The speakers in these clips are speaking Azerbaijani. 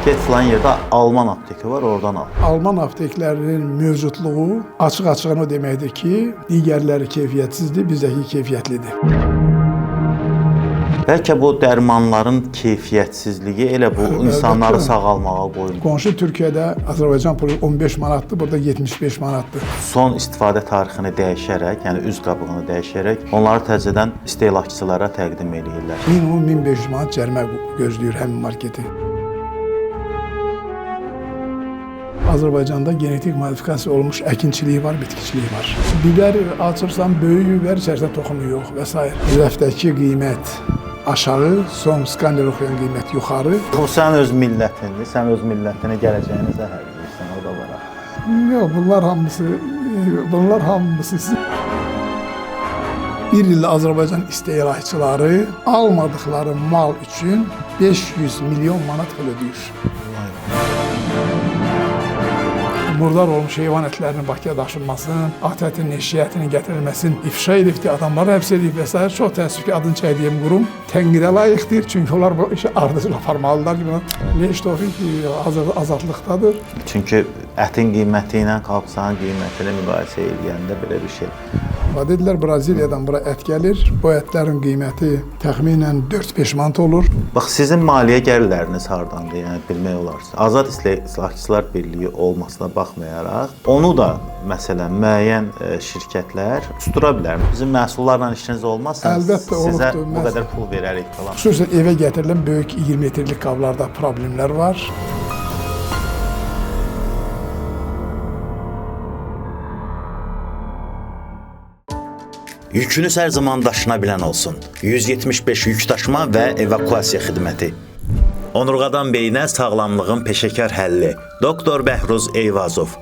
Get filan yerdə Alman apteki var, oradan al. Alman apteklərinin mövcudluğu açıq-açığına deməkdir ki, digərləri keyfiyyətsizdir, bizdəki keyfiyyətlidir. Bəlkə bu dərmanların keyfiyyətsizliyi elə bu insanları sağalmağa qoyur. Qonşu Türkiyədə Azərbaycan pulu 15 manatdır, burada 75 manatdır. Son istifadə tarixini dəyişərək, yəni üz qabığını dəyişərək, onları təzədən istehlakçılara təqdim edirlər. Minimum 1500 manat cərimə gözləyir həmin marketi. Azərbaycanda genetik modifikasiya olmuş əkinçiliyi var, bitkiçiliyi var. Biber açırsan, böyük biber içərisində toxumu yox və s. Rəfdəki qiymət aşağı, son skandal oxuyan qiymət yuxarı. Bu sən öz millətindir, sən öz millətini gələcəyini zəhərləyirsən, o da var. Yox, bunlar hamısı bir ildə Azərbaycan istehlakçıları almadıkları mal üçün 500 milyon manat pul ödəyir. Murdar olmuş heyvan ətlərinin Bakıya daşınmasının, at ətinin, eşək ətinin gətirilməsinin ifşa edibdir, adamları həbs edib və s. Çox təəssüf ki, adını çəkdiyim qurum tənqidə layiqdir, çünki onlar bu işi ardıcıl aparmalılar ki, Leş Tofiq azadlıqdadır. Çünki ətin qiyməti ilə qalxsanın qiymətini müqayisə edəndə belə bir şey. Dedilər, Braziliyadan bura ət gəlir, bu ətlərin qiyməti təxminən 4-5 manat olur. Bax, sizin maliyyə gəlirləriniz hardandır, yəni bilmək olarsa. Azad İstehlakçılar Birliyi olmasına baxmayaraq, onu da, məsələn, müəyyən şirkətlər tutura bilər. Bizim məhsullarla işiniz olmazsa, sizə bu qədər pul verərik falan. Xüsusən evə gətirilən böyük 20 metrlik qablarda problemlər var. Yükünüz hər zaman daşına bilən olsun. 175 yük daşıma və evakuasiya xidməti. Onurğadan beyinə sağlamlığın peşəkar həlli. Doktor Bəhruz Eyvazov.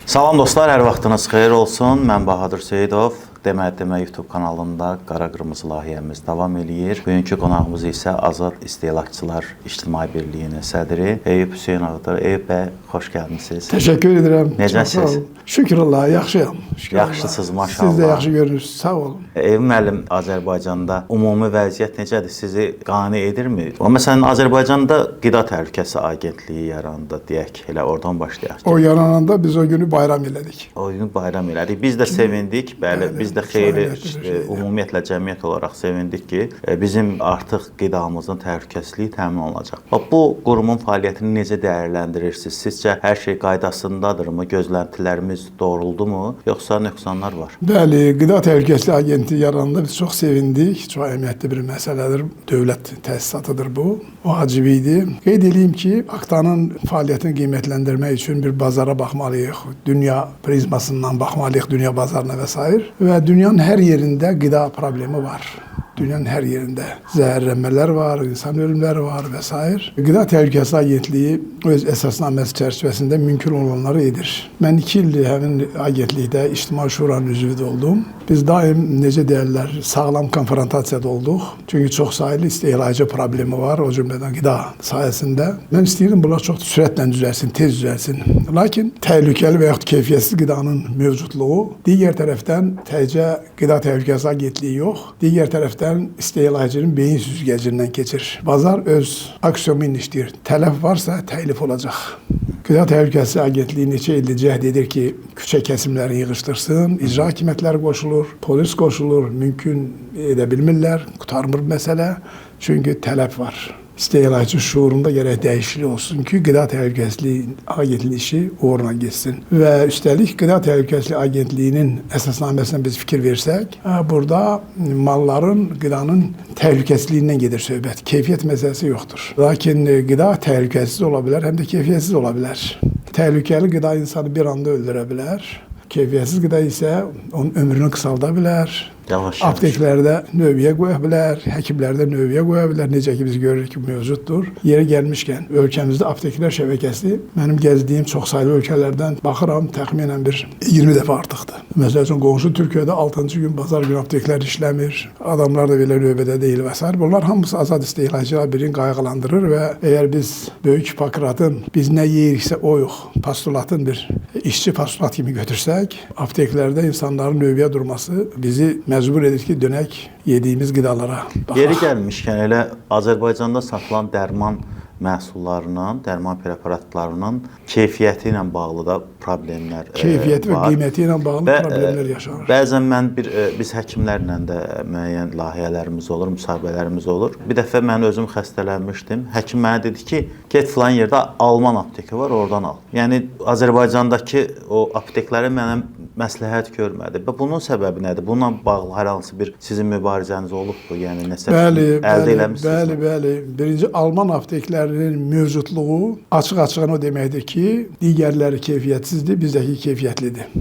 Salam dostlar, hər vaxtınız xeyir olsun. Mən Bahadır Seyidov. Demə YouTube kanalında Qara Qırmızı layihəmiz davam eləyir. Bugünkü qonağımız isə Azad İstehlakçılar İctimai Birliyinin sədri Eyüp Hüseynovdur. Eyüp bəy, xoş gəlmisiniz. Təşəkkür edirəm. Necəsiz? Şükür Allah'a, yaxşıyam. Yaxşısınız, maşallah. Siz də yaxşı görünürsünüz, sağ olun. Eyüp müəllim, Azərbaycanda ümumi vəziyyət necədir? Sizi qane edirmi? Məsələn, Azərbaycanda Qida Təhlükəsi Agentliyi yarandı, deyək, elə oradan başlayaq. O yarananda biz o günü bayram elədik. O günü bayram elədik. Biz də sevindik, bəli, biz də xeyli ümumiyyətlə cəmiyyət olaraq sevindik ki, bizim artıq qidamızın təhlükəsizliyi təmin olunacaq. Bu qurumun fəaliyyətini necə dəyərləndirirsiniz? Sizcə hər şey qaydasındadırmı? Gözləntilərimiz doğruldumu? Yoxsa nöqsanlar var? Bəli, Qida Təhlükəsizliyi Agentliyi yarananda biz çox sevindik. Çox əhəmiyyətli bir məsələdir. Dövlət təsisatıdır bu. Vacib idi. Qeyd edeyim ki, Aktanın fəaliyyətini qiymətləndirmək üçün bir bazara baxmalıyıq. Dünya prizmasından baxmalıyıq, dünya bazarına və s. Və dünyanın hər yerində qida problemi var. Dünyanın hər yerində zəhərlənmələr var, insan ölümləri var və s. Qida Təhlükəsizliyi Agentliyi öz əsasnaməsi çərçivəsində mümkün olanları edir. Mən 2 ildir həmin agentlikdə İctimai Şuranın üzvü oldum. Biz daim necə deyirlər, sağlam konfrontasiyada olduq. Çünki çox sayılı istehlakçı problemi var, o cümlədən qida sahəsində. Mən istəyirdim, bunlar çox sürətlə düzəlsin, tez düzəlsin. Lakin təhlükəli və yaxud keyfiyyətsiz qidanın mövcudluğu, digər tərəfdən təcə Qida Təhlükəsizliyi Agentliyi yox, digər tərəfdən istehlakçının beyin süzgəcindən keçir. Bazar öz aksiyonu işləyir. Tələf varsa təklif olacaq. Qida Təhlükəsizliyi Agentliyi neçə ildir cəhd edir ki, küçə kəsimləri yığışdırsın, icra hakimiyyətləri qoşulur, polis qoşulur, mümkün edə bilmirlər, qurtarmır məsələ, çünki tələb var. İstehlakçı şuurunda gərək dəyişiklik olsun ki, Qida Təhlükəsizliyi Agentliyi işi uğurla geçsin. Və üstəlik Qida Təhlükəsizliyi Agentliyinin əsasnaməsinə biz fikir versək, burada malların, qidanın təhlükəsizliyindən gedir söhbət. Keyfiyyət məsələsi yoxdur. Lakin qida təhlükəsiz ola bilər, həm də keyfiyyətsiz ola bilər. Təhlükəli qida insanı bir anda öldürə bilər. Keyfiyyətsiz qida isə onun ömrünü qısalda bilər. Apteklərdə növbəyə qoya bilər, həkimlərdə növbəyə qoya bilər. Necə ki, biz görürük ki, mövcuddur. Yerə gəlmişkən, ölkəmizdə apteklər şəbəkəsi mənim gəzdiyim çox sayılı ölkələrdən baxıram, təxminən bir 20 dəfə artıqdır. Məsəl üçün, qonşu Türkiyədə 6-cı gün, bazar günü apteklər işləmir, adamlar da belə növbədə deyil və s. Bunlar hamısı Azad İstehlakçılar Birliyini qayğılandırır və əgər biz böyük Hipokratın, biz nə yeyiriksə o yox, postulatın bir işçi postulat kimi götürsək, apteklərdə insanların növbəyə durması bizi məcbur edir ki, dönək yediyimiz qidalara baxaq. Yeri gəlmişkən elə Azərbaycanda satılan dərman məhsullarının, dərman preparatlarının keyfiyyəti ilə bağlı da problemlər Keyfiyyəti və var. qiyməti ilə bağlı problemlər yaşanır. Bəzən biz həkimlərlə də müəyyən layihələrimiz olur, müsahibələrimiz olur. Bir dəfə mən özüm xəstələnmişdim. Həkim mənə dedi ki, get filan yerdə Alman apteki var, oradan al. Yəni Azərbaycandakı o aptekləri mənə məsləhət görmədi. Və bunun səbəbi nədir? Bununla bağlı hər hansı bir sizin mübarizəniz olubmu? Yəni nəsə əldə eləmisiniz? Bəli. Birinci Alman apteklərinin mövcudluğu açıq-açığına o deməkdir ki, digərləri keyfiyyətsizdir, bizdəki keyfiyyətlidir.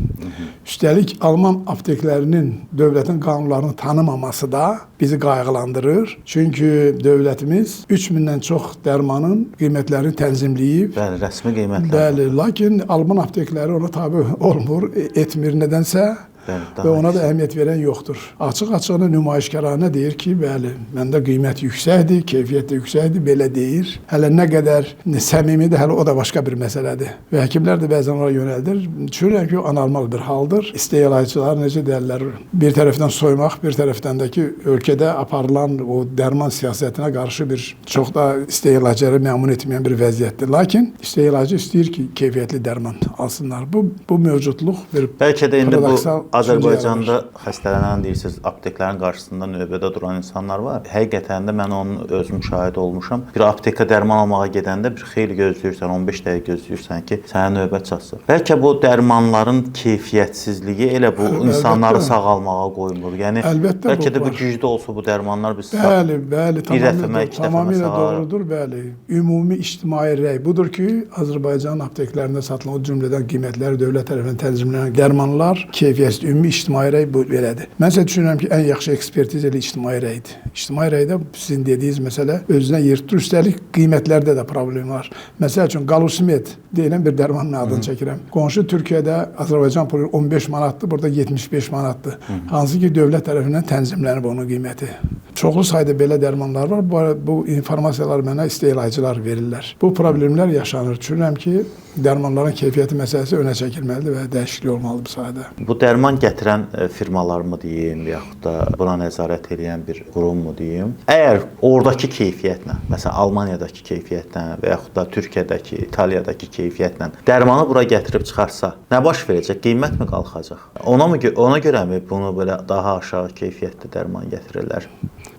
Üstəlik Alman apteklərinin dövlətin qanunlarını tanımaması da bizi qayğılandırır. Çünki dövlətimiz 3000-dən çox dərmanın qiymətlərini tənzimləyib. Bəli, rəsmi qiymətlər. Bəli, lakin Alman aptekləri ona tabe olmur, etmir nədənsə. Və ona da əhəmiyyət verən yoxdur. Açıq-açığına nümayişkaranə deyir ki, bəli, məndə qiymət yüksəkdir, keyfiyyət də yüksəkdir, belə deyir. Hələ nə qədər səmimidir, hələ o da başqa bir məsələdir. Və həkimlər də bəzən ora yönəldir. Düşünürəm ki, o anormal bir haldır. İsteğlayçılar necə deyirlər, bir tərəfdən soymaq, bir tərəfdən də ki, ölkədə aparılan o dərman siyasətinə qarşı bir çox da isteğlayçıları məmnun etməyən bir vəziyyətdir. Lakin isteğlayçı istəyir ki, keyfiyyətli dərman alsınlar. Bu mövcudluq bir bəlkə də indi bu Azərbaycanda xəstələnən deyirsiniz, apteklərin qarşısında növbədə duran insanlar var. Həqiqətən də mən onun özüm şahid olmuşam. Bir aptekə dərman almağa gedəndə bir xeyli gözləyirsən, 15 dəqiqə gözləyirsən ki, sənə növbə çatsın. Bəlkə bu dərmanların keyfiyyətsizliyi elə bu insanları sağalmağa qoymur. Yəni bəlkə də bu güclü olsa bu dərmanlar biz Bəli, tamamilə doğrudur, bəli. Ümumi ictimai rəy budur ki, Azərbaycan apteklərində satılan o cümlədən qiymətləri dövlət tərəfindən tənzimlənən dərmanlar keyfiyyətsiz ümumi ictimai rəy belədir. Mən isə düşünürəm ki, ən yaxşı ekspertiz elə ictimai rəydir. İctimai rəydə sizin dediyiniz məsələ özünə yer tutur. Üstəlik qiymətlərdə də problem var. Məsəl üçün Qalusimet deyilən bir dərmanın adını çəkirəm. Qonşu Türkiyədə Azərbaycan pulu 15 manatdır, burada 75 manatdır. Hansı ki, dövlət tərəfindən tənzimlənib onun qiyməti. Çoxlu sayda belə dərmanlar var. Bu informasiyalar mənə isteğlayçılar verirlər. Bu problemlər yaşanır. Düşünürəm ki, dərmanların keyfiyyəti məsələsi önə çəkilməlidir və dəyişiklik olmalıdır bu sahədə. Bu dərman gətirən firmalar mı deyim, yaxud da buna nəzarət edən bir qurum mu deyim? Əgər oradakı keyfiyyətlə, məsələn Almaniyadakı keyfiyyətlə və yaxud da Türkiyədəki, İtaliyadakı keyfiyyətlə dərmanı bura gətirib çıxarsa, nə baş verəcək? Qiymət mi qalxacaq? Ona görəmi bunu belə daha aşağı keyfiyyətli dərman gətirirlər?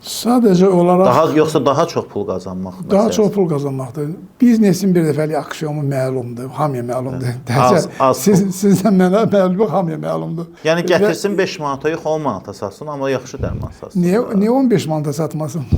Sadəcə olaraq yoxsa daha çox pul qazanmaq? Daha çox pul qazanmaqdır. Biznesin bir dəfəlik aksiyomu məlumdur, hamıya məlumdur. Sizdən mənə məlum, hamıya məlumdur. Yəni gətirsin 5 manata yox 10 manata satsın, amma yaxşı dərman satsın. Niyə 15 manata satmasın?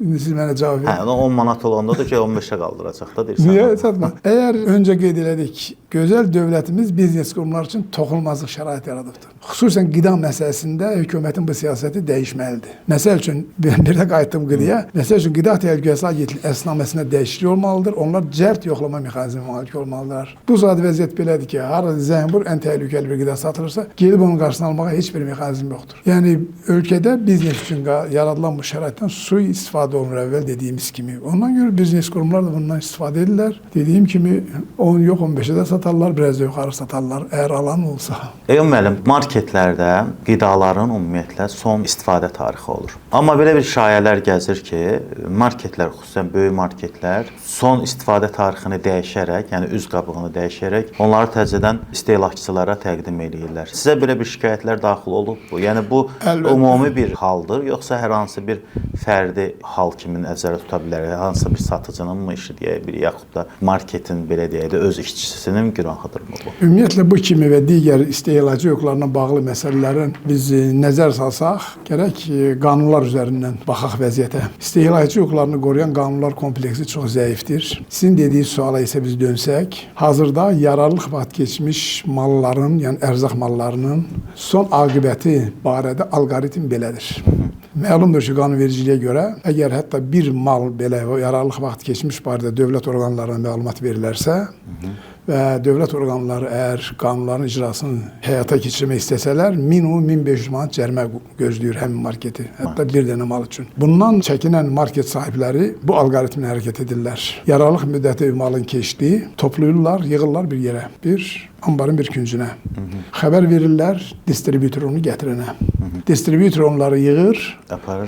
İndi siz mənə cavab verin. 10 manat olanda da ki 15-ə qaldıracaq da deyirsən. Niyə satma? Əgər öncə qeyd elədik, gözəl dövlətimiz biznes qurumlar üçün toxunulmazlıq şərait yaradıbdır. Xüsusən qida məsələsində hökumətin bu siyasəti dəyişməlidir. Məsəl üçün, bir də qayıtdım qidaya. Məsəl üçün, Qida Təhlükəsizliyi Agentliyinin əsnaməsində dəyişiklik olmalıdır. Onlar cəld yoxlama mexanizmi malik olmalıdırlar. Bu saat vəziyyət belədir ki, hara zənbur ən təhlükəli bir qida satılırsa, gedib onun qarşısını almağa heç bir mexanizm yoxdur. Yəni, ölkədə biznes üçün yaradılan bu şəraitdən sui-istifadə olunur əvvəl dediyimiz kimi. Ondan görə biznes qurumlar da bundan istifadə edirlər. Dediyim kimi 10 yox 15-ə də satarlar, biraz da yuxarı satarlar, əgər alan olsa. Müəllim, marketlərdə qidaların ümumiyyətlə son istifadə tarixi olur. Amma belə bir şayələr gəzir ki, marketlər, xüsusən böyük marketlər son istifadə tarixini dəyişərək, yəni üz qabığını dəyişərək, onları təzədən istehlakçılara təqdim edirlər. Sizə belə bir şikayətlər daxil olubmu? Yəni bu ümumi bir haldır, yoxsa hər hansı bir fərdi hal kimi nəzərdə tuta bilər? Hansısa bir satıcının mı işi deyə bilir, yaxud da marketin belə deyək də öz işçisinin günahıdırmı bu? Ümumiyyətlə bu kimi və digər istehlakçı hüquqlarına bağlı məsələlərin biz nəzər salsaq, gərək qanunlar üzərindən baxaq vəziyyətə. İstehlakçı hüquqlarını qoruyan qanunlar kompleksi çox zəifdir. Sizin dediyiniz suala isə biz dönsək, hazırda yararlılıq vaxt keçmiş malların, yəni ərzaq mallarının son aqibəti barədə alqoritm belədir. Məlumdur ki, qanunvericiliyə görə, əgər hətta bir mal belə yararlılıq vaxtı keçmiş barədə dövlət orqanlarına məlumat verilərsə və dövlət orqanları əgər qanunların icrasını həyata keçirmək istəsələr, minimum 1500 manat cərimə gözləyir həmin marketi, hətta bir dənə mal üçün. Bundan çəkinən market sahibləri bu alqoritmlə hərəkət edirlər. Yararlılıq müddəti malın keçdiyi, toplayırlar, yığırlar bir yerə, ambarın bir küncünə. Xəbər verirlər distributor onu gətirənə. Distributor onları yığır,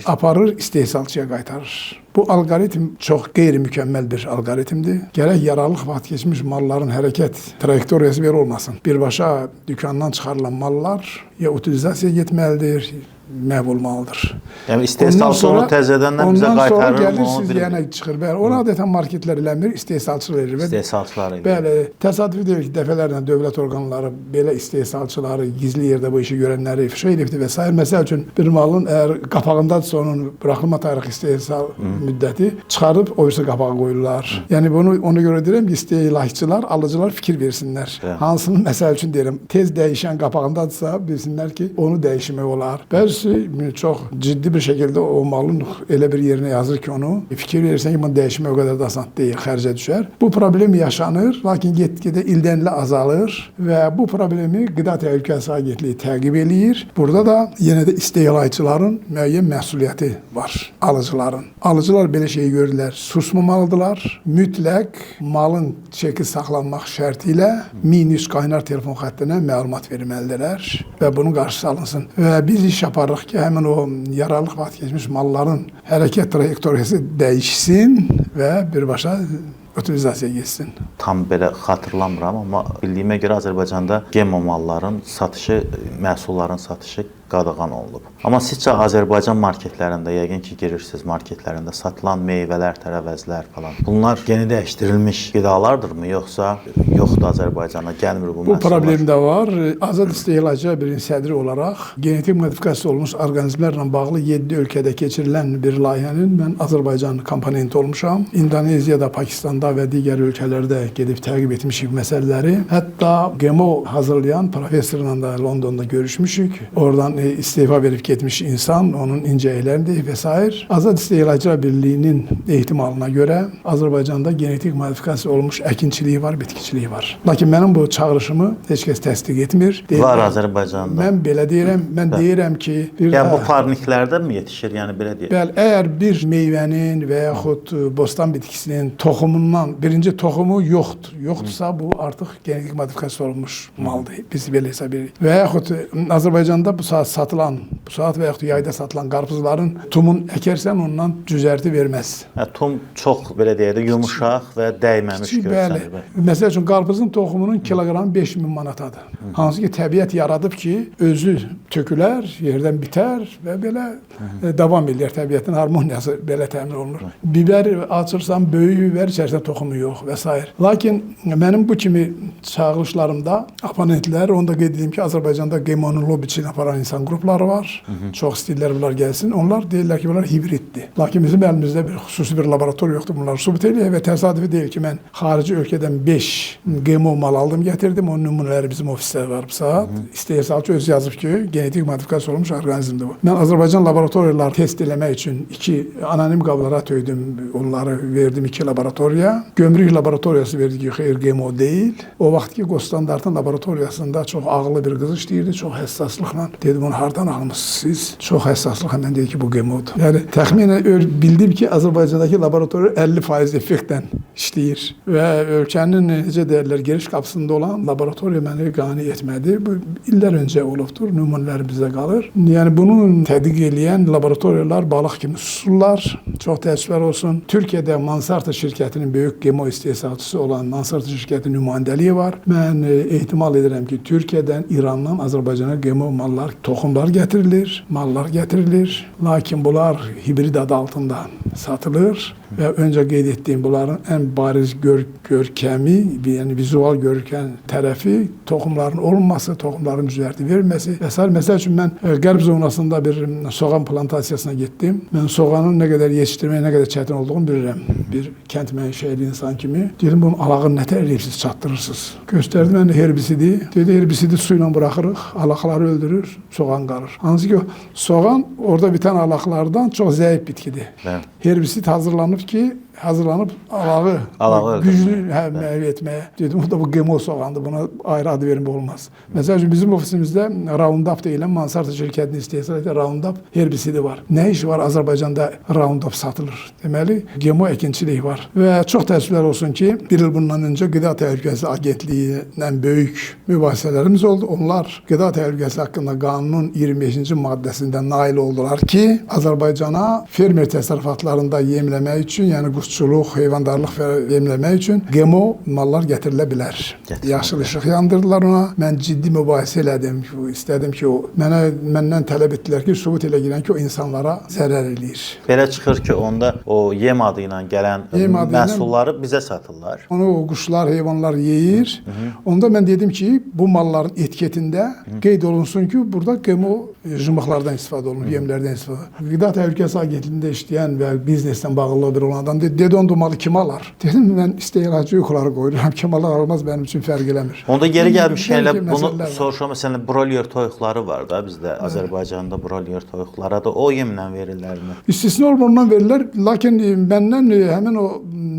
aparır istehsalçıya qaytarır. Bu algoritm çox qeyri-mükəmməl bir algoritmdir. Gərək yararlılıq vaxt keçmiş malların hərəkət trayektoriyası belə olmasın. Birbaşa dükandan çıxarılan mallar ya utilizasiyaya getməlidir, məhv olmalıdır. Yəni istehsalçı onu təzədən bizə qaytarır. Ondan sonra qaytarır. gəlir, yenə çıxır. Bəli, onu adətən marketlər eləmir, istehsalçılar eləyir. İstehsalçılar eləyir. Bəli, təsadüfi deyil ki, dəfələrlə dövlət orqanları belə istehsalçıları, gizli yerdə bu işi görənləri ifşa edibdir və s. Məsəl üçün bir malın əgər qapağındadırsa onun buraxılma tarixi istehsal müddəti çıxarıb o birisi qapağa qoyurlar. Yəni bunu ona görə deyirəm ki, istehlakçılar, alıcılar fikir versinlər. Hansının məsəl üçün deyirəm, tez dəyişən qapağındadırsa bilsinlər ki, onu dəyişmək olar. Bəzisi çox ciddi bir şəkildə o malın elə bir yerinə yazır ki, onu fikir verirsən ki, bunu dəyişmək o qədər də asan deyil, xərcə düşər. Bu problem yaşanır, lakin get-gedə ildən ilə azalır və bu problemi Qida Təhlükəsizliyi Agentliyi təqib eləyir. Burada da yenə də istehlakçıların müəyyən məsuliyyəti var, alıcıların. Alıcılar belə şeyi görürlər, susmamalıdırlar. Mütləq malın çeki saxlanmaq şərti ilə minus qaynar telefon xəttinə məlumat verməlidirlər və bunun qarşısı alınsın. Və biz iş yaparıq ki, həmin o yararlılıq vaxt keçmiş malların hərəkət trayektoriyası dəyişsin və birbaşa utilizasiyaya geçsin. Tam belə xatırlamıram, amma bildiyimə görə Azərbaycanda GMO malların satışı, məhsulların satışı qadağan olunub. Amma sizcə Azərbaycan marketlərində, yəqin ki, girirsiniz marketlərində satılan meyvələr, tərəvəzlər falan, bunlar yeni dəyişdirilmiş qidalardırmı, yoxsa yoxdur Azərbaycana, gəlmir bu məhsullar? Bu problem də var. Azad istehlakçı birinin sədri olaraq genetik modifikasiya olmuş orqanizmlərlə bağlı 7 ölkədə keçirilən bir layihənin mən Azərbaycan komponenti olmuşam. İndoneziyada, Pakistanda və digər ölkələrdə gedib təqib etmişik məsələləri. Hətta GMO hazırlayan professorla da Londonda görüşmüşük. Oradan istefa verib getmiş insan, onun incəliklərini və s. Azad İstehlakçılar Birliyinin ehtimalına görə Azərbaycanda genetik modifikasiya olmuş əkinçiliyi var, bitkiçiliyi var. Lakin mənim bu çağrışımı heç kəs təsdiq etmir. Var Azərbaycanda. Mən belə deyirəm, deyirəm ki... Yəni bu parniklərdə mi yetişir, yəni belə deyək? Bəli, əgər bir meyvənin və yaxud bostan bitkisinin toxumundan, birinci toxumu yoxdursa, bu artıq genetik modifikasiya olmuş maldır. Biz belə hesab edirik. Və yaxud Azərbaycanda bu satılan, bu saat və yaxud yayda satılan qarpızların tumun əkərsən ondan cüzərti verməz. Tum çox, belə deyək də, yumuşaq və dəyməmiş görsənir. Məsəl üçün, qarpızın toxumunun kiloqramı 5000 manatadır. Hansı ki, təbiət yaradıb ki, özü tökülər, yerdən bitər və belə davam edir. Təbiətin harmoniyası belə təmin olunur. Biber açırsan, böyük biber, içərsən toxumu yox və s. Lakin mənim bu kimi çağırışlarımda oponentlər, onu da qeyd edeyim ki, Azərbaycanda GMO-nun lobiçini aparan insan qrupları var. Çox istəyirlər bunlar gəlsin. Onlar deyirlər ki, bunlar hibriddir. Lakin bizim əlimizdə bir xüsusi bir laborator yoxdur. Bunlar sübut eləyir və təsadüfi deyil ki, mən xarici ölkədən 5 GMO mal aldım, gətirdim. Onun nümunələri bizim ofisdə var bu saat. İstehsalçı öz yazıb ki, genetik modifikasiya olmuş orqanizmdir bu. Mən Azərbaycan laboratoriyaları test eləmək üçün 2 anonim qablara töydüm. Onları verdim 2 laboratoriya. Gömrük laboratoriyası verdi ki, xeyr GMO deyil. O vaxt ki, Qostandartın laboratoriyasında çox ağıllı bir qız işləyirdi, çox həssaslıqla. Dedim, onu hardan almışsınız siz? Çox həssaslıqla mən deyir ki, bu GMO-dur. Yəni, təxminən bildim ki, Azərbaycandakı laboratoriya 50% effektlə işləyir. Və ölkənin, necə deyirlər, giriş qapısında olan laboratoriya məni qane etmədi. Bu, illər öncə olubdur, nümunələr bizdə qalır. Yəni, bunu tədqiq eləyən laboratoriyalar balıq kimi susurlar. Çox təəssüflər olsun. Türkiyədə Mansarta şirkətinin böyük GMO istehsalçısı olan Mansarta şirkətinin nümayəndəliyi var. Mən ehtimal edirəm ki, Türkiyədən, İrandan Azərbaycana GMO mallar, toxumlar gətirilir, mallar gətirilir. Lakin bunlar hibrid adı altında satılır və öncə qeyd etdiyim bunların ən bariz görkəmi, yəni vizual görkən tərəfi toxumların olmaması, toxumların cüzərti verilməsi və s. Məsəl üçün, mən qərb zonasında bir soğan plantasiyasına getdim. Mən soğanın nə qədər yetişdirməyə nə qədər çətin olduğunu bilirəm. Bir kənd mənşəli insan kimi. Dedim, bunun alağını nətər eləyib çatdırırsınız? Göstərdi mən herbisidi. Dedi, herbisidi su ilə buraxırıq, alaqları öldürür, soğan qalır. Hansı ki, soğan orada bitən alaqlardan çox zəif bitkidir. Herbisid hazırlanıb ki, hazırlanıb alağı güclü müəyyən etməyə. Dedim, o da bu GMO soğandır, buna ayrı adı vermək olmaz. Məsəl üçün bizim ofisimizdə Roundup deyilən Mansarta şirkətinin istehsal etdiyi Roundup herbisidi var. Nə işi var Azərbaycanda Roundup satılır? Deməli, GMO əkinçilik var. Və çox təəssüflər olsun ki, bir il bundan öncə Qida Təhlükəsizliyi Agentliyindən böyük mübahisələrimiz oldu. Onlar Qida Təhlükəsizliyi haqqında qanunun 25-ci maddəsində nail oldular ki, Azərbaycana fermer təsərrüfatlarında yemləmək üçün, yəni quşçuluq, heyvandarlıq və yemləmək üçün GMO mallar gətirilə bilər. Yaşıl işıq yandırdılar ona. Mən ciddi mübahisə elədim. İstədim ki, məndən tələb etdilər ki, sübut elə girən ki, o insanlara zərər eləyir. Belə çıxır ki, onda o yem adı ilə gələn məhsulları bizə satırlar. Onu o quşlar, heyvanlar yeyir. Onda mən dedim ki, bu malların etiketində qeyd olunsun ki, burada GMO jımıqlardan istifadə olunur, yemlərdən istifadə olunur. Qida Təhlükəsizliyi Agentliyində işləyən və bizneslə bağlı bir olan adam dedi, onda malı kim alar? Dedim, mən istehsalçı yuxuları qoyuram, kim alır almaz mənim üçün fərq eləmir. Onda geri gəlmiş elə bunu soruşam, məsələn, broiler toyuqları var da bizdə, Azərbaycanda broiler toyuqlara da o yemlə verirlərmi? İstisna olmadan verirlər, lakin məndən həmin o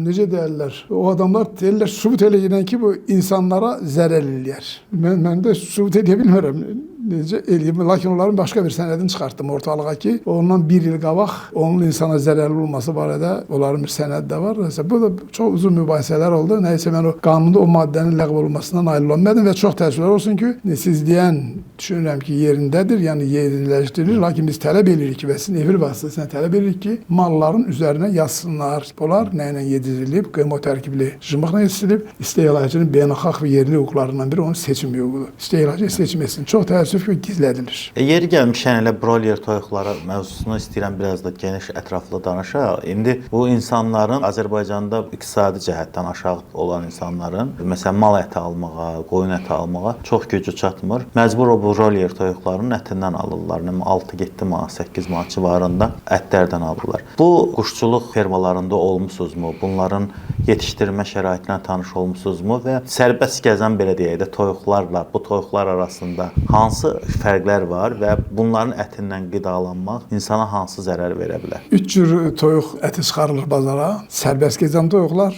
necə deyirlər, o adamlar deyirlər, sübut elə girən ki, bu insanlara zərər eləyər. Mən də sübut edə bilmirəm. Necə eləyim? Lakin onların başqa bir sənədini çıxartdım ortalığa ki, ondan bir il qabaq onun insana zərərli olması barədə onların bir sənədi də var. Bu da çox uzun mübahisələr oldu. Nəysə mən o qanunda o maddənin ləğv olunmasına nail olmadım və çox təəssüflər olsun ki, siz deyən düşünürəm ki, yerindədir, yəni yerləşdirilir. Lakin biz tələb edirik ki, və sizin efir vasitəsilə tələb edirik ki, malların üzərinə yazsınlar. Bunlar nə ilə yedirilib, GMO tərkibli jımıqla yedirilib, istehlakçının beynəlxalq və yerli hüquqlarından biri onun seçim hüququdur. İstehlakçı seçim etsin. Çox təəssüf ki, gizlədilir. Yeri gəlmişən elə broiler toyuqları mövzusunu istəyirəm biraz da geniş, ətraflı danışaq. İndi bu insanların Azərbaycanda iqtisadi cəhətdən aşağı olan insanların, məsələn, mal əti almağa, qoyun əti almağa çox gücü çatmır. Məcbur o broiler toyuqlarının ətindən alırlar. 6-7 manat, 8 manat civarında ətlərdən alırlar. Bu quşçuluq fermalarında olmusunuzmu? Bunların yetişdirmə şəraitinə tanış olmusunuzmu və sərbəst gəzən belə deyək də toyuqlarla bu toyuqlar arasında hansı fərqlər var və bunların ətindən qidalanmaq insana hansı zərər verə bilər? 3 cür toyuq əti çıxarılır bazara. Sərbəst gəzən toyuqlar,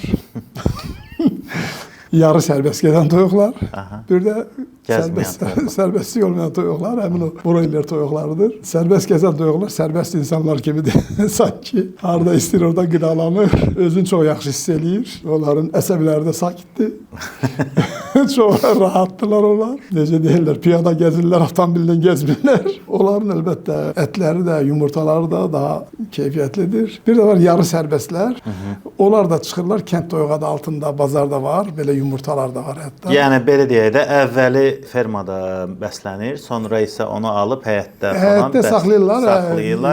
yarı sərbəst gedən toyuqlar, bir də sərbəstlik olmayan toyuqlar, həmin o broiler toyuqlarıdır. Sərbəst gəzən toyuqlar sərbəst insanlar kimidir. Sanki harada istəyir, orada qidalanır, özünü çox yaxşı hiss eləyir. Onların əsəbləri də sakitdir. Çox rahatdırlar onlar. Necə deyirlər, piyada gəzirlər, avtomobillə gəzmirlər. Onların əlbəttə ətləri də, yumurtaları da daha keyfiyyətlidir. Bir də var yarı sərbəstlər. Onlar da çıxırlar, kənd toyuğu adı altında, bazarda var, belə yumurtalar da var hətta. Yəni belə deyək də, əvvəli fermada bəslənir, sonra isə onu alıb həyətdə falan saxlayırlar.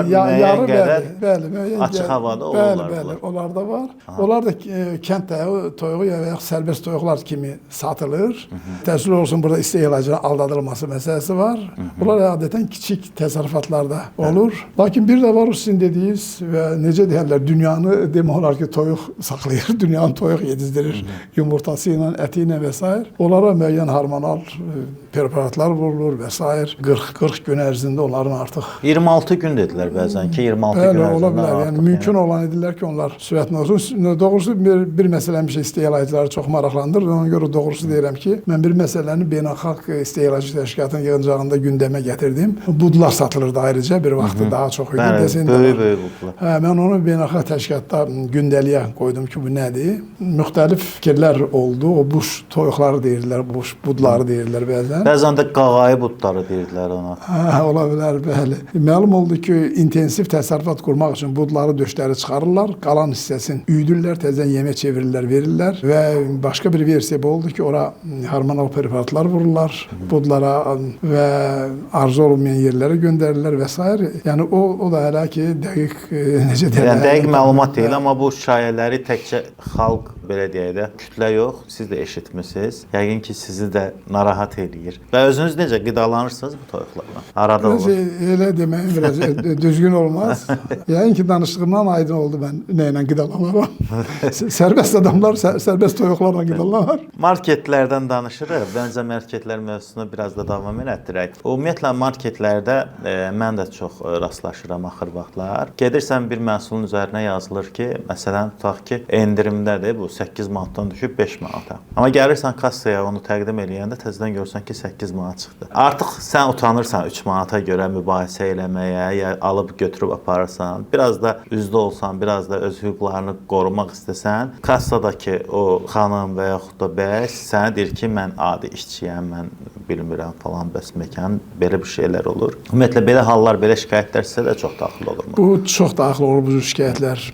Müəyyən qədər açıq havada olurlar. Bəli, onlar da var. Onlar da kənd toyuğu ya və sərbəst toyuqlar kimi satılır. Təəssüf olsun, burada istehlakçının aldadılması məsələsi var. Bunlar adətən kiçik təsərrüfatlarda olur. Lakin bir də var sizin dediyiniz və necə deyərlər, dünyanı demək olar ki, toyuq saxlayır, dünyanı toyuq yedizdirir, yumurtası ilə, əti ilə və s. Onlara müəyyən hormonal preparatlar vurulur və s. 40 gün ərzində onların artıq 26 gün dedilər bəzən ki, 26 gün ərzində ola bilər. Yəni mümkün olan edirlər ki, onlar sürətli olsun. Doğrusu bir məsələmişə istehlakçıları çox maraqlandırır. Ona görə doğrusu deyirəm ki, mən bir məsələni beynəlxalq istehlakçı təşkilatının yığıncağında gündəmə gətirdim. Budlar satılırdı ayrıca, bir vaxtı daha çox idi. Böyük budlar. Mən onu beynəlxalq təşkilatda gündəliyə qoydum ki, bu nədir? Müxtəlif fikirlər oldu. O buş toyuqları deyirlər, buş budları deyirlər bəzən. Bəzən də qağayı budları deyirdilər ona. Ola bilər, bəli. Məlum oldu ki, intensiv təsərrüfat qurmaq üçün budları, döşləri çıxarırlar, qalan hissəsini üyüdürlər, təzədən yemək çevirirlər, verirlər və başqa bir versiya oldu ki, ora hormonal preparatlar vururlar budlara və arzu olmayan yerlərə göndərirlər və s. Yəni o da hələ ki, dəqiq necə deyirlər? Yəni dəqiq məlumat deyil, amma bu şayələri təkcə xalq belə deyək də, kütlə yox, siz də eşitmisiniz. Yəqin ki, sizi də narahat eləyir. Və özünüz necə qidalanırsınız bu toyuqlarla? Arada Biraz olur. elə deməyim biraz düzgün olmaz. Yəni ki, danışdığımdan aydın oldu mən nə ilə qidalanaram. Sərbəst adamlar sərbəst toyuqlarla qidalanır. Marketlərdən danışırıq. Bəncə marketlər mövzusunu biraz da davam elətdirək. Ümumiyyətlə marketlərdə mən də çox rastlaşıram axır vaxtlar. Gedirsən bir məhsulun üzərinə yazılır ki, məsələn, tutaq ki, endirimdədir, bu 8 manatdan düşüb 5 manata. Amma gəlirsən kassaya onu təqdim eləyəndə təzədən görürsən ki, 8 manat çıxdı. Artıq sən utanırsan 3 manata görə mübahisə eləməyə, ya alıb götürüb aparırsan. Biraz da üzdə olsan, biraz da öz hüquqlarını qorumaq istəsən, kassadakı o xanım və yaxud da bəy sənə deyir ki, mən adi işçiyəm, mən bilmirəm falan, bəs məkan belə bir şeylər olur. Ümumiyyətlə belə hallar, belə şikayətlər sizə də çox daxil olurmu? Bu çox daxil olur bu cür şikayətlər.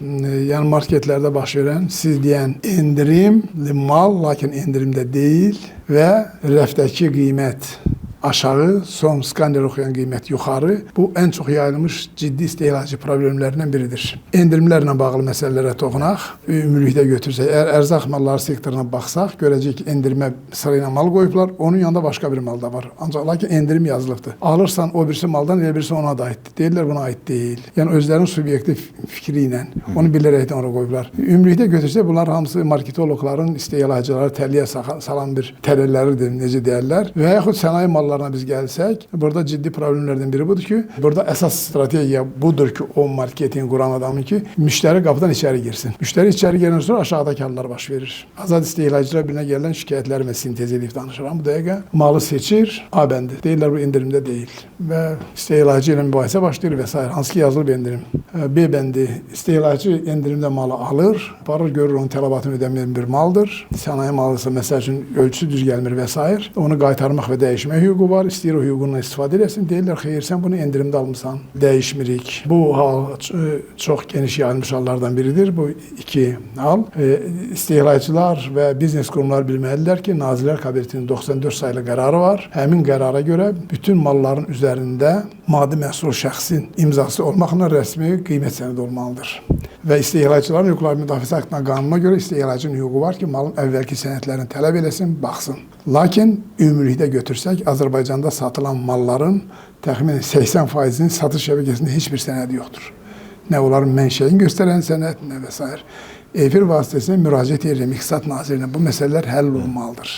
Yəni marketlərdə baş verən siz deyən endirimli mal, lakin endirimdə deyil və rəfdəki qiymət aşağı, son skaner oxuyan qiymət yuxarı. Bu ən çox yayılmış ciddi istehlakçı problemlərindən biridir. Endirimlərlə bağlı məsələlərə toxunaq, ümumilikdə götürsək, əgər ərzaq malları sektoruna baxsaq, görəcəyik ki, endirimə sırayla mal qoyublar, onun yanında başqa bir mal da var. Ancaq lakin endirim yazılıbdır. Alırsan o birisi maldan, elə birisi ona da aiddir. Deyirlər buna aid deyil. Yəni özlərinin subyektiv fikri ilə onu bilərəkdən ora qoyublar. Ümumilikdə götürsək, bunlar hamısı marketologların, istehlakçıları təliyə salan bir tələlleridir, necə deyərlər. Və yaxud sənaye mallarına biz gəlsək, burada ciddi problemlərdən biri budur ki, burada əsas strategiya budur ki, o marketin quran adamın ki, müştəri qapıdan içəri girsin. Müştəri içəri girəndən sonra aşağıdakı hallar baş verir. Azad istehlakçılar birinə gələn şikayətləri mən sintez edib danışıram. Bu dəqiqə malı seçir, A bəndi. Deyirlər bu endirimdə deyil. Və istehlakçı ilə mübahisə başlayır və s. Hansı ki yazılıb endirim. B bəndi, istehlakçı endirimdə malı alır, aparır, görür onun tələbatını ödəməyən bir maldır. Sənaye malısa, məsəl üçün ölçüsü düz gəlmir və s. Onu qaytarmaq və dəyişmək hüququ var, istəyir o hüququndan istifadə eləsin. Deyirlər, xeyr, sən bunu endirimdə almısan, dəyişmirik. Bu hal çox geniş yayılmış hallardan biridir. Bu iki hal. İstehlakçılar və biznes qurumları bilməlidirlər ki, Nazirlər Kabinetinin 94 sayılı qərarı var. Həmin qərara görə bütün malların üzərində maddi məhsul şəxsin imzası olmaqla rəsmi qiymət sənədi olmalıdır. Və istehlakçıların hüquqları müdafiəsi haqqında qanuna görə istehlakçının hüququ var ki, malın əvvəlki sənədlərini tələb eləsin, baxsın. Lakin ümumilikdə götürsək, Azərbaycanda satılan malların təxminən 80%-nin satış şəbəkəsində heç bir sənədi yoxdur. Nə onların mənşəyin göstərən sənəd, nə və s. Efir vasitəsilə müraciət edirəm İqtisad Nazirinə. Bu məsələlər həll olmalıdır.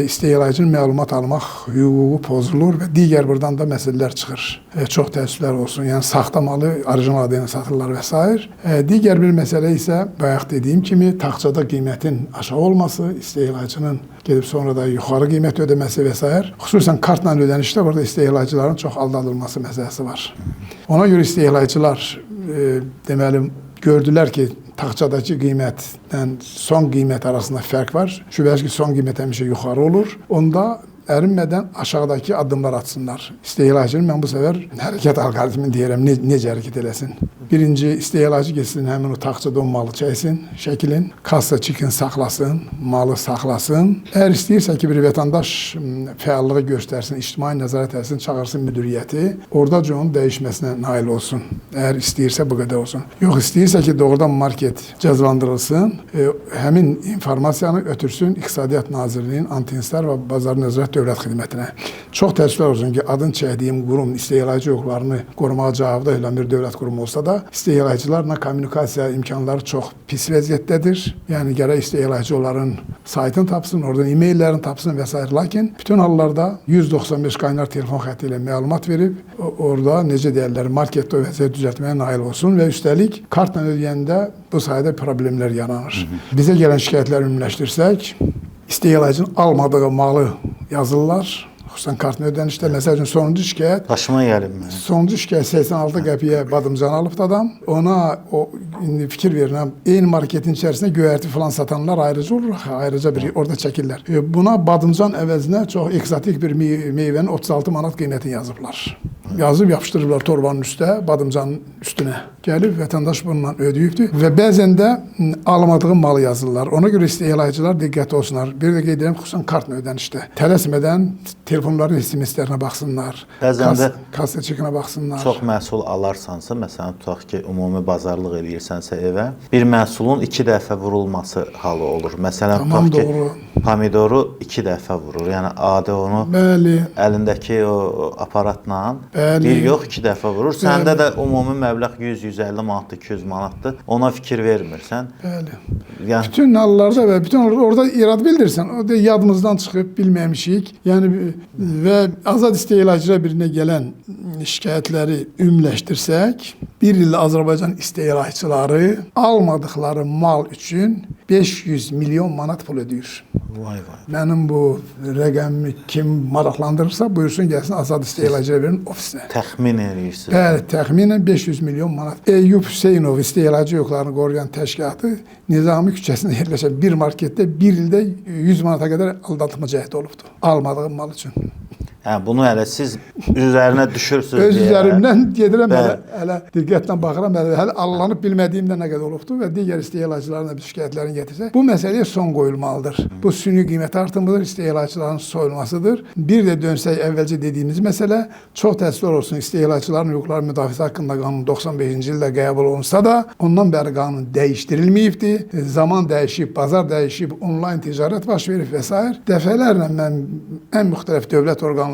İstehlakçının məlumat almaq hüququ pozulur və digər buradan da məsələlər çıxır. Çox təəssüflər olsun. Yəni saxta malı orijinal adı ilə satırlar və s. Digər bir məsələ isə bayaq dediyim kimi taxçada qiymətin aşağı olması, istehlakçının gedib sonra da yuxarı qiymət ödəməsi və s. Xüsusən kartla ödənişdə burada istehlakçıların çox aldadılması məsələsi var. Ona görə istehlakçılar deməli gördülər ki, taxçadakı qiymətlə son qiymət arasında fərq var. Şübhəsiz ki, son qiymət həmişə yuxarı olur. Onda ərinmədən aşağıdakı addımlar atsınlar. İstehlakçının mən bu səfər hərəkət alqoritmini deyirəm, necə hərəkət eləsin. Birinci, istehlakçı geçsin, həmin o taxçada o malı çəksin, şəkilin, kassa çikin saxlasın, malı saxlasın. Əgər istəyirsə ki, bir vətəndaş fəallığı göstərsin, ictimai nəzarət etsin, çağırsın müdiriyyəti, orada onun dəyişməsinə nail olsun. Əgər istəyirsə bu qədər olsun. Yox, istəyirsə ki, doğrudan market cəzalandırılsın, həmin informasiyanı ötürsün İqtisadiyyat Nazirliyinin Anti-İnsar və Bazar Nəzarət Dövlət Xidmətinə. Çox təəssüflər olsun ki, adını çəkdiyim qurum istehlakçı hüquqlarını qorumağa cavabda olan bir dövlət qurumu olsa da, istehlakçılarla kommunikasiya imkanları çox pis vəziyyətdədir. Yəni gərək istehlakçı onların saytını tapsın, oradan e-maillərini tapsın və s. Lakin bütün hallarda 195 qaynar telefon xətti ilə məlumat verib, orada necə deyərlər, marketdə o vəziyyət düzəltməyə nail olsun və üstəlik kartla ödəyəndə bu sayədə problemlər yaranır. Bizə gələn şikayətləri ümumiləşdirsək, istehlakçının almadığı malı yazırlar. Xüsusən kartın ödənişdə, məsəl üçün sonuncu şikayət. Başıma gəlinmə. Sonuncu şikayət 86 qəpiyə badımcan alıbdı adam. Ona indi fikir verirəm, eyni marketin içərisində göyərti falan satanlar ayrıca olur, ayrıca bir orada çəkirlər. Buna badımcan əvəzinə çox eksotik bir meyvənin 36 manat qiymətini yazıblar. Yazıb yapışdırırlar torbanın üstə, badımcanın üstünə. Gəlib vətəndaş bununla ödəyibdir və bəzən də almadığı malı yazırlar. Ona görə istehlakçılar diqqətli olsunlar. Bir də qeyd edirəm, xüsusən kartla ödənişdə. Tələsmədən telefonların SMS-lərinə baxsınlar. Bəzən də kassa çekinə baxsınlar. çox məhsul alarsansa, məsələn, tutaq ki, ümumi bazarlıq eləyirsənsə evə, bir məhsulun 2 dəfə vurulması halı olur. Məsələn, Tamam, tutaq ki, doğru. pomidoru 2 dəfə vurur. Yəni adi onu Bəli. əlindəki o aparatla Bəli. bir yox 2 dəfə vurur. Səndə də ümumi məbləğ 100-150 manatdır, 200 manatdır. Ona fikir vermirsən. Bəli. Yəni Bütün hallarda və bütün hallarda orada irad bildirsən. O da yadımızdan çıxıb bilməmişik. Yəni və azad istehlakçılar birinə gələn şikayətləri ümumləşdirsək, bir ildə Azərbaycan istehlakçıları almadıkları mal üçün 500 milyon manat pul ödəyir. vay vay. Mənim bu rəqəmi kim maraqlandırırsa, buyursun gəlsin Azad İstehlakçılar Birinin ofisinə. Təxmin eləyirsiniz. Bəli, təxminən 500 milyon manat. Eyyub Hüseynov İstehlakçı Hüquqlarını Qoruyan Təşkilatı Nizami küçəsində yerləşən bir marketdə bir ildə 100 manata qədər aldatma cəhdi olubdu. Almadığı mal üçün. Hə, bunu hələ siz üzərinə düşürsünüz Öz deyə. üzərimdən gedirəm, Bəli. hələ diqqətlə baxıram, hələ allanıb bilmədiyimdə nə qədər olubdu və digər istehlakçıların da şikayətlərini gətirsə, bu məsələyə son qoyulmalıdır. Bu süni qiymət artımıdır, istehlakçıların soyulmasıdır. Bir də dönsək əvvəlcə dediyimiz məsələ, çox təəssüflər olsun, istehlakçıların hüquqları müdafiəsi haqqında qanun 95-ci ildə qəbul olunsa da, ondan bəri qanun dəyişdirilməyibdir. Zaman dəyişib, bazar dəyişib, onlayn ticarət baş verib və s. Dəfələrlə mən ən müxtəlif dövlət orqanlarında,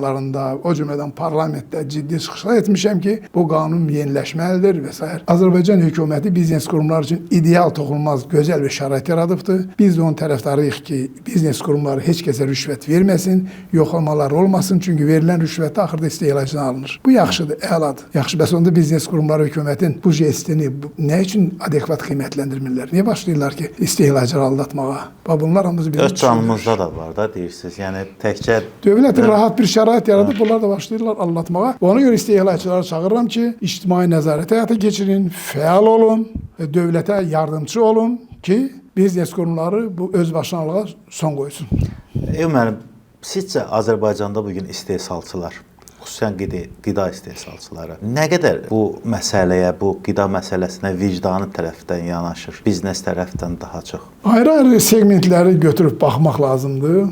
o cümlədən parlamentdə ciddi çıxışlar etmişəm ki, bu qanun yeniləşməlidir və s. Azərbaycan hökuməti biznes qurumları üçün ideal toxunulmaz, gözəl bir şərait yaradıbdır. Biz də onun tərəfdarıyıq ki, biznes qurumları heç kəsə rüşvət verməsin, yoxlamalar olmasın, çünki verilən rüşvət axırda istehlakçıdan alınır. Bu yaxşıdır, əladır. Yaxşı, bəs onda biznes qurumları hökumətin bu jestini nə üçün adekvat qiymətləndirmirlər? Niyə başlayırlar ki, istehlakçıları aldatmağa? Bunlar hamısı bizim Öz canımızda da var da deyirsiniz. Yəni təkcə dövlət rahat bir şərait yaradıb, bunlar da başlayırlar aldatmağa. Ona görə istehlakçıları çağırıram ki, ictimai nəzarət həyata keçirin, fəal olun, dövlətə yardımçı olun ki, biznes qurumları bu özbaşınalığa son qoysun. Müəllim, sizcə Azərbaycanda bugün istehsalçılar, xüsusən qida istehsalçıları nə qədər bu məsələyə, bu qida məsələsinə vicdanı tərəfdən yanaşır, biznes tərəfdən daha çox? Ayrı-ayrı segmentləri götürüb baxmaq lazımdır.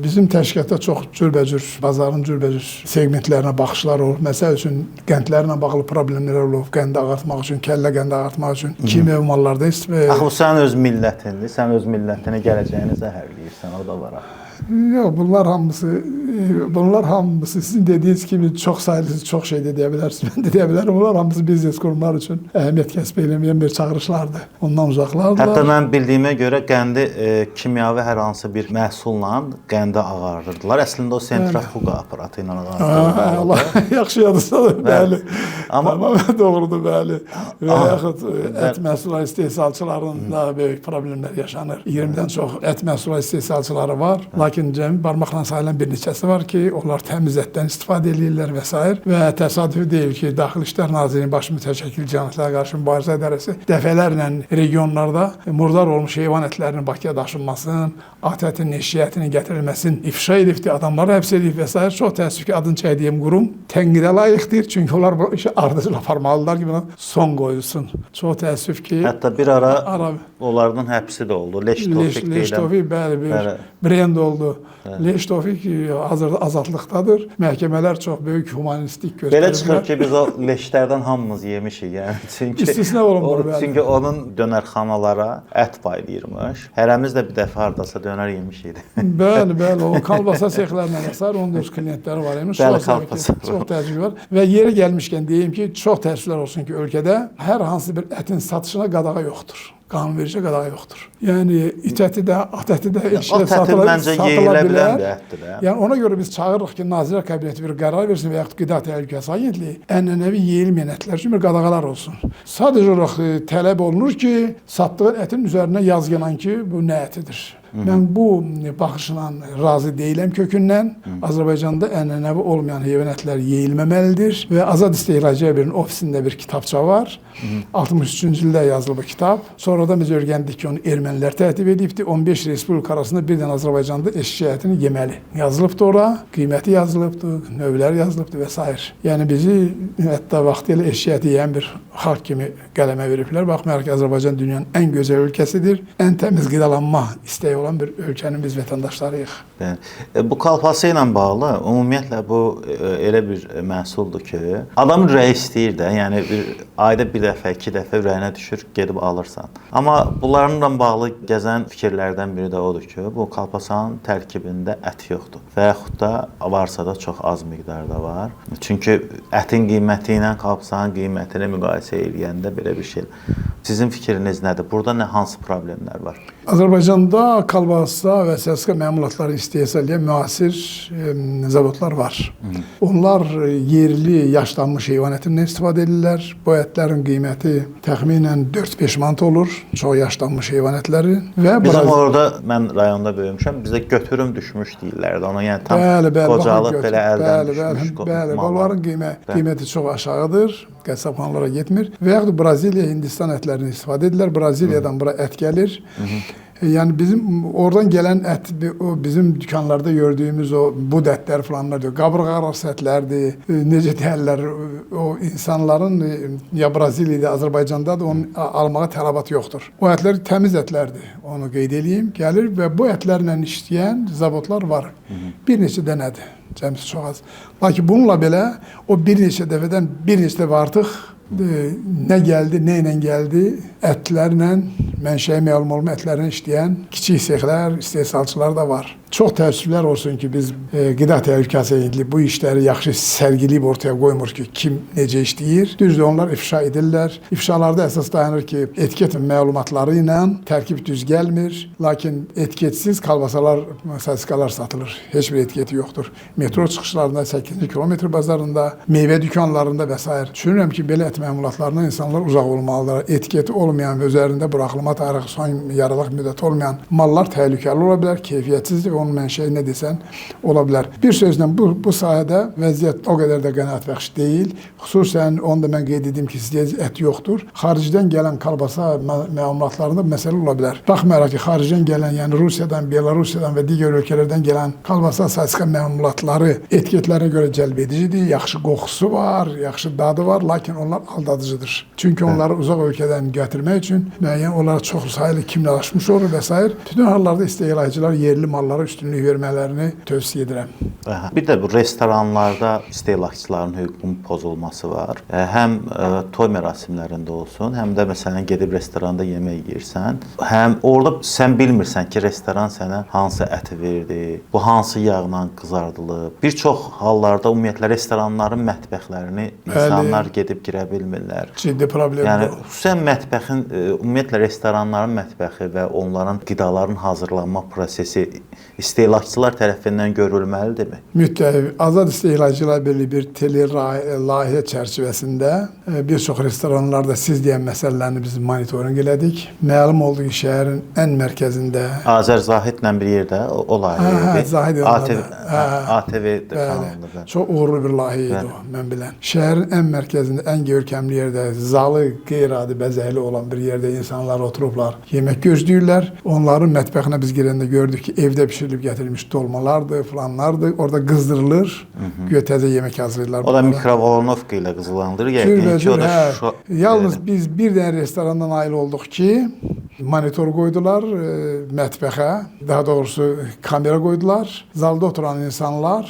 Bizim təşkilatda çox cürbəcür, bazarın cürbəcür segmentlərinə baxışlar olur. Məsəl üçün, qəndlərlə bağlı problemlər olur. Qənd ağartmaq üçün, kəllə qənd ağartmaq üçün kimya mallarda istifadə. Axı bu sənin öz millətindir, sən öz millətini, gələcəyini zəhərləyirsən, o da var. Yox, bunlar hamısı sizin dediyiniz kimi çox sayılı, çox şey də deyə bilərsiniz. Mən də deyə bilərəm. Bunlar hamısı biznes qurumları üçün əhəmiyyət kəsb eləməyən bir çağırışlardır. Ondan uzaqlardır. Hətta mən bildiyimə görə qəndi kimyəvi hər hansı bir məhsulla qəndi ağardırdılar. Əslində o sentrifuqa aparatı ilə ağardırdılar. Allah yaxşı yadınızdadır, bəli. Amma doğrudur, bəli. Və yaxud ət məhsulları istehsalçılarında böyük problemlər yaşanır. 20-dən çox ət məhsulları istehsalçıları var. Lakin cəmi barmaqla sayılan bir neçəsi var ki, onlar təmiz ətdən istifadə edirlər və s. Və təsadüfi deyil ki, Daxili İşlər Nazirliyinin baş mütəşəkkil cinayətlərə qarşı mübarizə idarəsi dəfələrlə regionlarda murdar olmuş heyvan ətlərinin Bakıya daşınmasının, at ətinin, eşək ətinin gətirilməsinin ifşa edibdir, adamları həbs edib və s. Çox təəssüf ki, adını çəkdiyim qurum tənqidə layiqdir, çünki onlar bu işi ardıcıl aparmalılar ki, buna son qoyulsun. Çox təəssüf ki, hətta bir ara onlardan həbsi də oldu. Leş Tofik, bəli, bir brend oldu. Leş Tofik hazırda azadlıqdadır. Məhkəmələr çox böyük humanistik göstərirlər. Belə çıxır ki, biz o leşlərdən hamımız yemişik. Yəni çünki istisna olunmur, bəli. Çünki onun dönərxanalara ət paylayırmış. Hərəmiz də bir dəfə hardasa dönər yemişik. Bəli, o kalbasa sexlərlə əsər, onun öz klientləri var imiş. Bəli, kalbasa. Çox təəccüb var. Və yeri gəlmişkən deyim ki, çox təəssüflər olsun ki, ölkədə hər hansı bir ətin satışına qadağa yoxdur. Qanunverici qadağa yoxdur. Yəni it əti də, at əti də satıla bilər. Yəni ona görə biz çağırırıq ki, Nazirlər Kabineti bir qərar versin və yaxud Qida Təhlükəsizliyi Agentliyi ənənəvi yeyilməyən ətlər üçün bir qadağalar olsun. Sadəcə olaraq tələb olunur ki, satdığı ətin üzərinə yazılan ki, bu nə ətidir. Mən bu baxışla razı deyiləm kökündən. Azərbaycanda ənənəvi olmayan heyvan ətləri yeyilməməlidir və Azad İstehlakçılar Birinin ofisində bir kitabça var. 63-cü ildə yazılıb bu kitab. Sonra Sonradan biz öyrəndik ki, onu ermənilər tərtib edibdi. 15 respublika arasında bir dənə Azərbaycanda eşki həyətini yeməli. Yazılıbdı ora, qiyməti yazılıbdı, növləri yazılıbdı və s. Yəni bizi hətta vaxtilə eşki həyəti yeyən bir xalq kimi qələmə veriblər. Baxmayaraq ki, Azərbaycan dünyanın ən gözəl ölkəsidir. Ən təmiz qidalanma istəyi olan bir ölkənin biz vətəndaşlarıyıq. Bu kolbasa ilə bağlı ümumiyyətlə bu elə bir məhsuldur ki, adamın ürəyi istəyir də, yəni ayda bir dəfə, 2 dəfə ürəyinə düşür, gedib alırsan. Amma bunlarla bağlı gəzən fikirlərdən biri də odur ki, bu kolbasanın tərkibində ət yoxdur və yaxud da varsa da çox az miqdarda var. Çünki ətin qiyməti ilə kolbasanın qiymətini müqayisə edəndə belə bir şey. Sizin fikriniz nədir? Burada hansı problemlər var? Azərbaycanda kolbasa və səska məmulatları istehsal edən müasir zavodlar var. Onlar yerli yaşlanmış heyvan ətindən istifadə edirlər. Bu ətlərin qiyməti təxminən 4-5 manat olur. Çox yaşlanmış heyvan ətləri. Bizim orada, mən rayonda böyümüşəm, bizdə götürüm düşmüş deyirlərdi. Ona yəni tam qocalıq belə əldən düşmüş. Bəli, onların qiyməti çox aşağıdır. Qəssabxanalara getmir. Və yaxud Braziliya, Hindistan ətlərini istifadə edirlər. Braziliyadan bura ət gəlir. Yəni bizim oradan gələn ət, o bizim dükanlarda gördüyümüz o bud ətlər falanlar diyor. Qaburğa arası ətlərdir. Necə deyirlər, o insanların ya Braziliyada, Azərbaycanda da onu almağa tələbat yoxdur. O ətlər təmiz ətlərdir. Onu qeyd edeyim. Gəlir və bu ətlərlə işləyən zavodlar var. Bir neçə dənədir. Cəmsi çox az. Lakin bununla belə o bir neçə dəfədən bir neçə dəfə artıq nə gəldi, nə ilə gəldi, ətlərlə, mənşəyi məlum olma ətlərlə işləyən kiçik sexlər, istehsalçılar da var. Çox təəssüflər olsun ki, biz Qida Təhlükəsizliyi bu işləri yaxşı sərgiləyib ortaya qoymur ki, kim necə işləyir. Düzdür, onlar ifşa edirlər. İfşalarda əsas dayanır ki, etiket məlumatları ilə tərkib düz gəlmir. Lakin etiketsiz kolbasalar, saskalar satılır. Heç bir etiketi yoxdur. Metro çıxışlarında, 8-ci kilometr bazarında, meyvə dükanlarında və s. Düşünürəm ki, belə ət məmulatlarından insanlar uzaq olmalıdır. Etiketi olmayan və üzərində buraxılma tarixi son yarılıq müddət olmayan mallar təhlükəli ola bilər, keyfiyyətsizdir. Onun mənşəyi nə desən ola bilər. Bir sözlə bu sahədə vəziyyət o qədər də qənaətbəxş deyil. Xüsusən onu da mən qeyd edim ki, sizdə ət yoxdur. Xaricdən gələn kolbasa məlumatlarında məsələ ola bilər. Baxmayaraq ki, xaricdən gələn, yəni Rusiyadan, Belarusiyadan və digər ölkələrdən gələn kolbasa saska məlumatları etiketlərə görə cəlb edicidir. Yaxşı qoxusu var, yaxşı dadı var, lakin onlar aldadıcıdır. Çünki onları uzaq ölkədən gətirmək üçün müəyyən onlara çox sayılı kimyalaşmış olur və s. Bütün hallarda istehlakçılar yerli mallara üstünlük vermələrini tövsiyə edirəm. Bir də bu restoranlarda istehlakçıların hüququnun pozulması var. Həm toy mərasimlərində olsun, həm də məsələn gedib restoranda yemək yeyirsən, həm orada sən bilmirsən ki, restoran sənə hansı əti verdi, bu hansı yağla qızardılıb. Bir çox hallarda ümumiyyətlə restoranların mətbəxlərini insanlar gedib girə bilmirlər. Ciddi problem bu. Yəni xüsusən mətbəxin, ümumiyyətlə restoranların mətbəxi və onların qidaların hazırlanma prosesi istehlakçılar tərəfindən görülməlidirmi? Mütləq. Azad İstehlakçılar Birliyi bir layihə çərçivəsində bir çox restoranlarda siz deyən məsələlərini biz monitorinq elədik. Məlum oldu ki, şəhərin ən mərkəzində Azər Zahidlə bir yerdə o layihə Zahid ATV kanalında. Çox uğurlu bir layihə idi o, mən bilən. Şəhərin ən mərkəzində, ən görkəmli yerdə, zalı qeyri-adi bəzəkli olan bir yerdə insanlar oturublar, yemək gözləyirlər. Onların mətbəxinə biz girəndə gördük ki, evdə pişirilib gətirilmiş dolmalardır, falanlardır. Orada qızdırılır, güya təzə yemək hazırlayırlar. O da mikrovolnovka ilə qızılandırır. Yəqin ki, o da yalnız biz bir dənə restorandan nail olduq ki, monitor qoydular mətbəxə, daha doğrusu kamera qoydular. Zalda oturan insanlar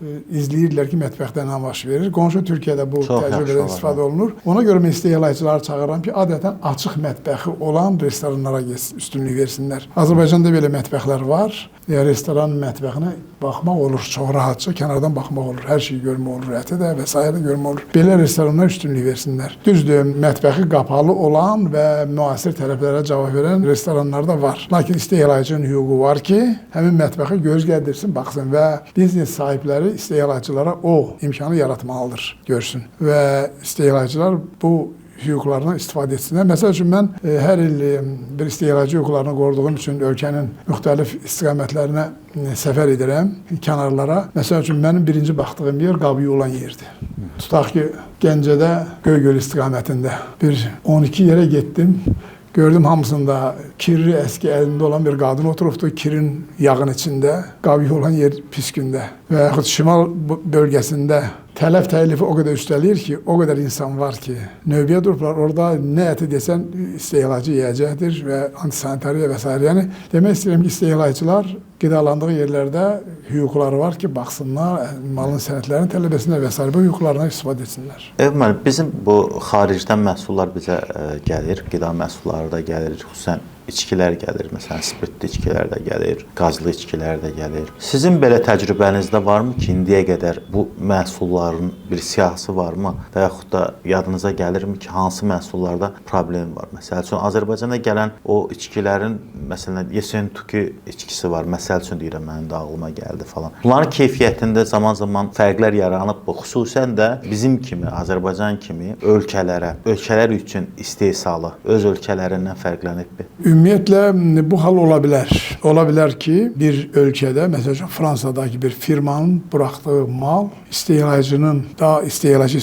izləyirlər ki, mətbəxdə nə baş verir. Qonşu Türkiyədə bu təcrübədən istifadə olunur. Ona görə mən istehlakçıları çağırıram ki, adətən açıq mətbəxi olan restoranlara üstünlük versinlər. Azərbaycanda belə mətbəxlər var. Restoran mətbəxinə baxmaq olur, çox rahatca kənardan baxmaq olur. Hər şeyi görmək olur, əti də və s. də görmək olur. Belə restoranlar üstünlük versinlər. Düzdür, mətbəxi qapalı olan və müasir tələblərə cavab verən restoranlar da var. Lakin istehlakçının hüququ var ki, həmin mətbəxi göz gəzdirsin, baxsın və biznes sahibləri istehlakçılara o imkanı yaratmalıdır, görsün. Və istehlakçılar bu hüquqlarından istifadə etsinlər. Məsəl üçün, mən hər il bir istehlakçı hüquqlarını qoruduğum üçün ölkənin müxtəlif istiqamətlərinə səfər edirəm, kənarlara. Məsəl üçün, mənim birinci baxdığım yer Qabıya olan yerdir. Tutaq ki, Gəncədə Göygöl istiqamətində bir 12 yerə getdim. Gördüm hamısında kirli eski elinde olan bir kadın oturuptu. Kirin yağın içinde, qavi olan yer püskünde. Ve yaxud şimal bölgesinde telifi o kadar üstəlir ki, o kadar insan var ki, növbəyə durublar. Orada ne eti desen istehlakçı yiyecektir ve antisanitariya vesaire. Yani demek istedim ki istehlakçılar qidalandığı yerlerde hüquqları var ki, baxsınlar, malın sənədlərinin tələbəsinə vesaire bu hüquqlarına istifadə etsinlər. Evməli, bizim bu xaricdən məhsullar bizə gəlir, qida məhsulları da gəlir, xüsusən içkilər gəlir, məsələn, spirtli içkilər də gəlir, qazlı içkilər də gəlir. Sizin belə təcrübənizdə varmı ki, indiyə qədər bu məhsulların bir siyahısı varmı və yaxud da yadınıza gəlirmi ki, hansı məhsullarda problem var? Məsəl üçün, Azərbaycana gələn o içkilərin, məsələn, Yesentuki içkisi var, məsəl üçün deyirəm, mənim də ağlıma gəldi falan. Bunların keyfiyyətində zaman-zaman fərqlər yaranıb bu, xüsusən də bizim kimi, Azərbaycan kimi ölkələr üçün istehsalı öz ölkələrindən fərqlənibmi? Ümumiyyətlə bu hal ola bilər. Ola bilər ki, bir ölkədə, məsələn Fransadakı bir firmanın buraxdığı mal istehlakçının daha istehlakçı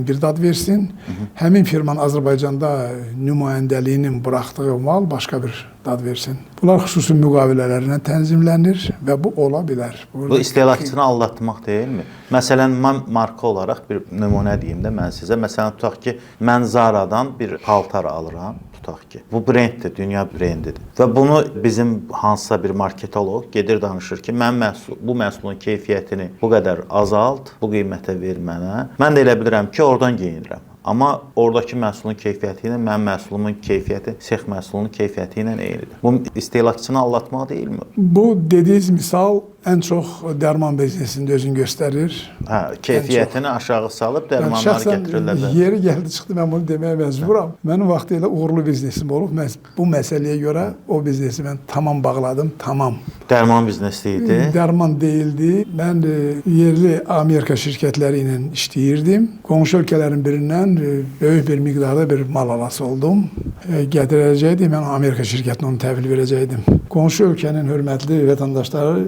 bir dad versin. Həmin firmanın Azərbaycanda nümayəndəliyinin buraxdığı mal başqa bir dad versin. Bunlar xüsusi müqavilələrlə tənzimlənir və bu ola bilər. Bu istehlakçını aldatmaq deyilmi? Məsələn, mən marka olaraq bir nümunə deyim də mən sizə. Məsələn, tutaq ki, mən Zara'dan bir paltar alıram. Ki, bu brenddir, dünya brendidir. Və bunu bizim hansısa bir marketoloq gedir danışır ki, mən bu məhsulun keyfiyyətini bu qədər azalt, bu qiymətə ver mənə. Mən də elə bilirəm ki, oradan geyinirəm. Amma oradakı məhsulun keyfiyyəti ilə mənim məhsulumun keyfiyyəti, sex məhsulunun keyfiyyəti ilə eynidir. Bu istehlakçını aldatmaq deyilmi? Bu dediğiniz misal ən çox dərman biznesində özünü göstərir. Hə, keyfiyyətini aşağı salıb dərmanları gətirirlər. Yeri gəldi çıxdı, mən bunu deməyə məcburam. Mənim vaxtilə uğurlu biznesim olub. Mən bu məsələyə görə o biznesi mən tamam bağladım, tamam. Dərman biznesi idi? Dərman deyildi. Mən yerli Amerika şirkətləri ilə işləyirdim. Qonşu ölkələrin birindən böyük bir miqdarda bir mal alası oldum. Gətirəcəkdim, mən Amerika şirkətinə onu təhvil verəcəkdim. Qonşu ölkənin hörmətli vətəndaşları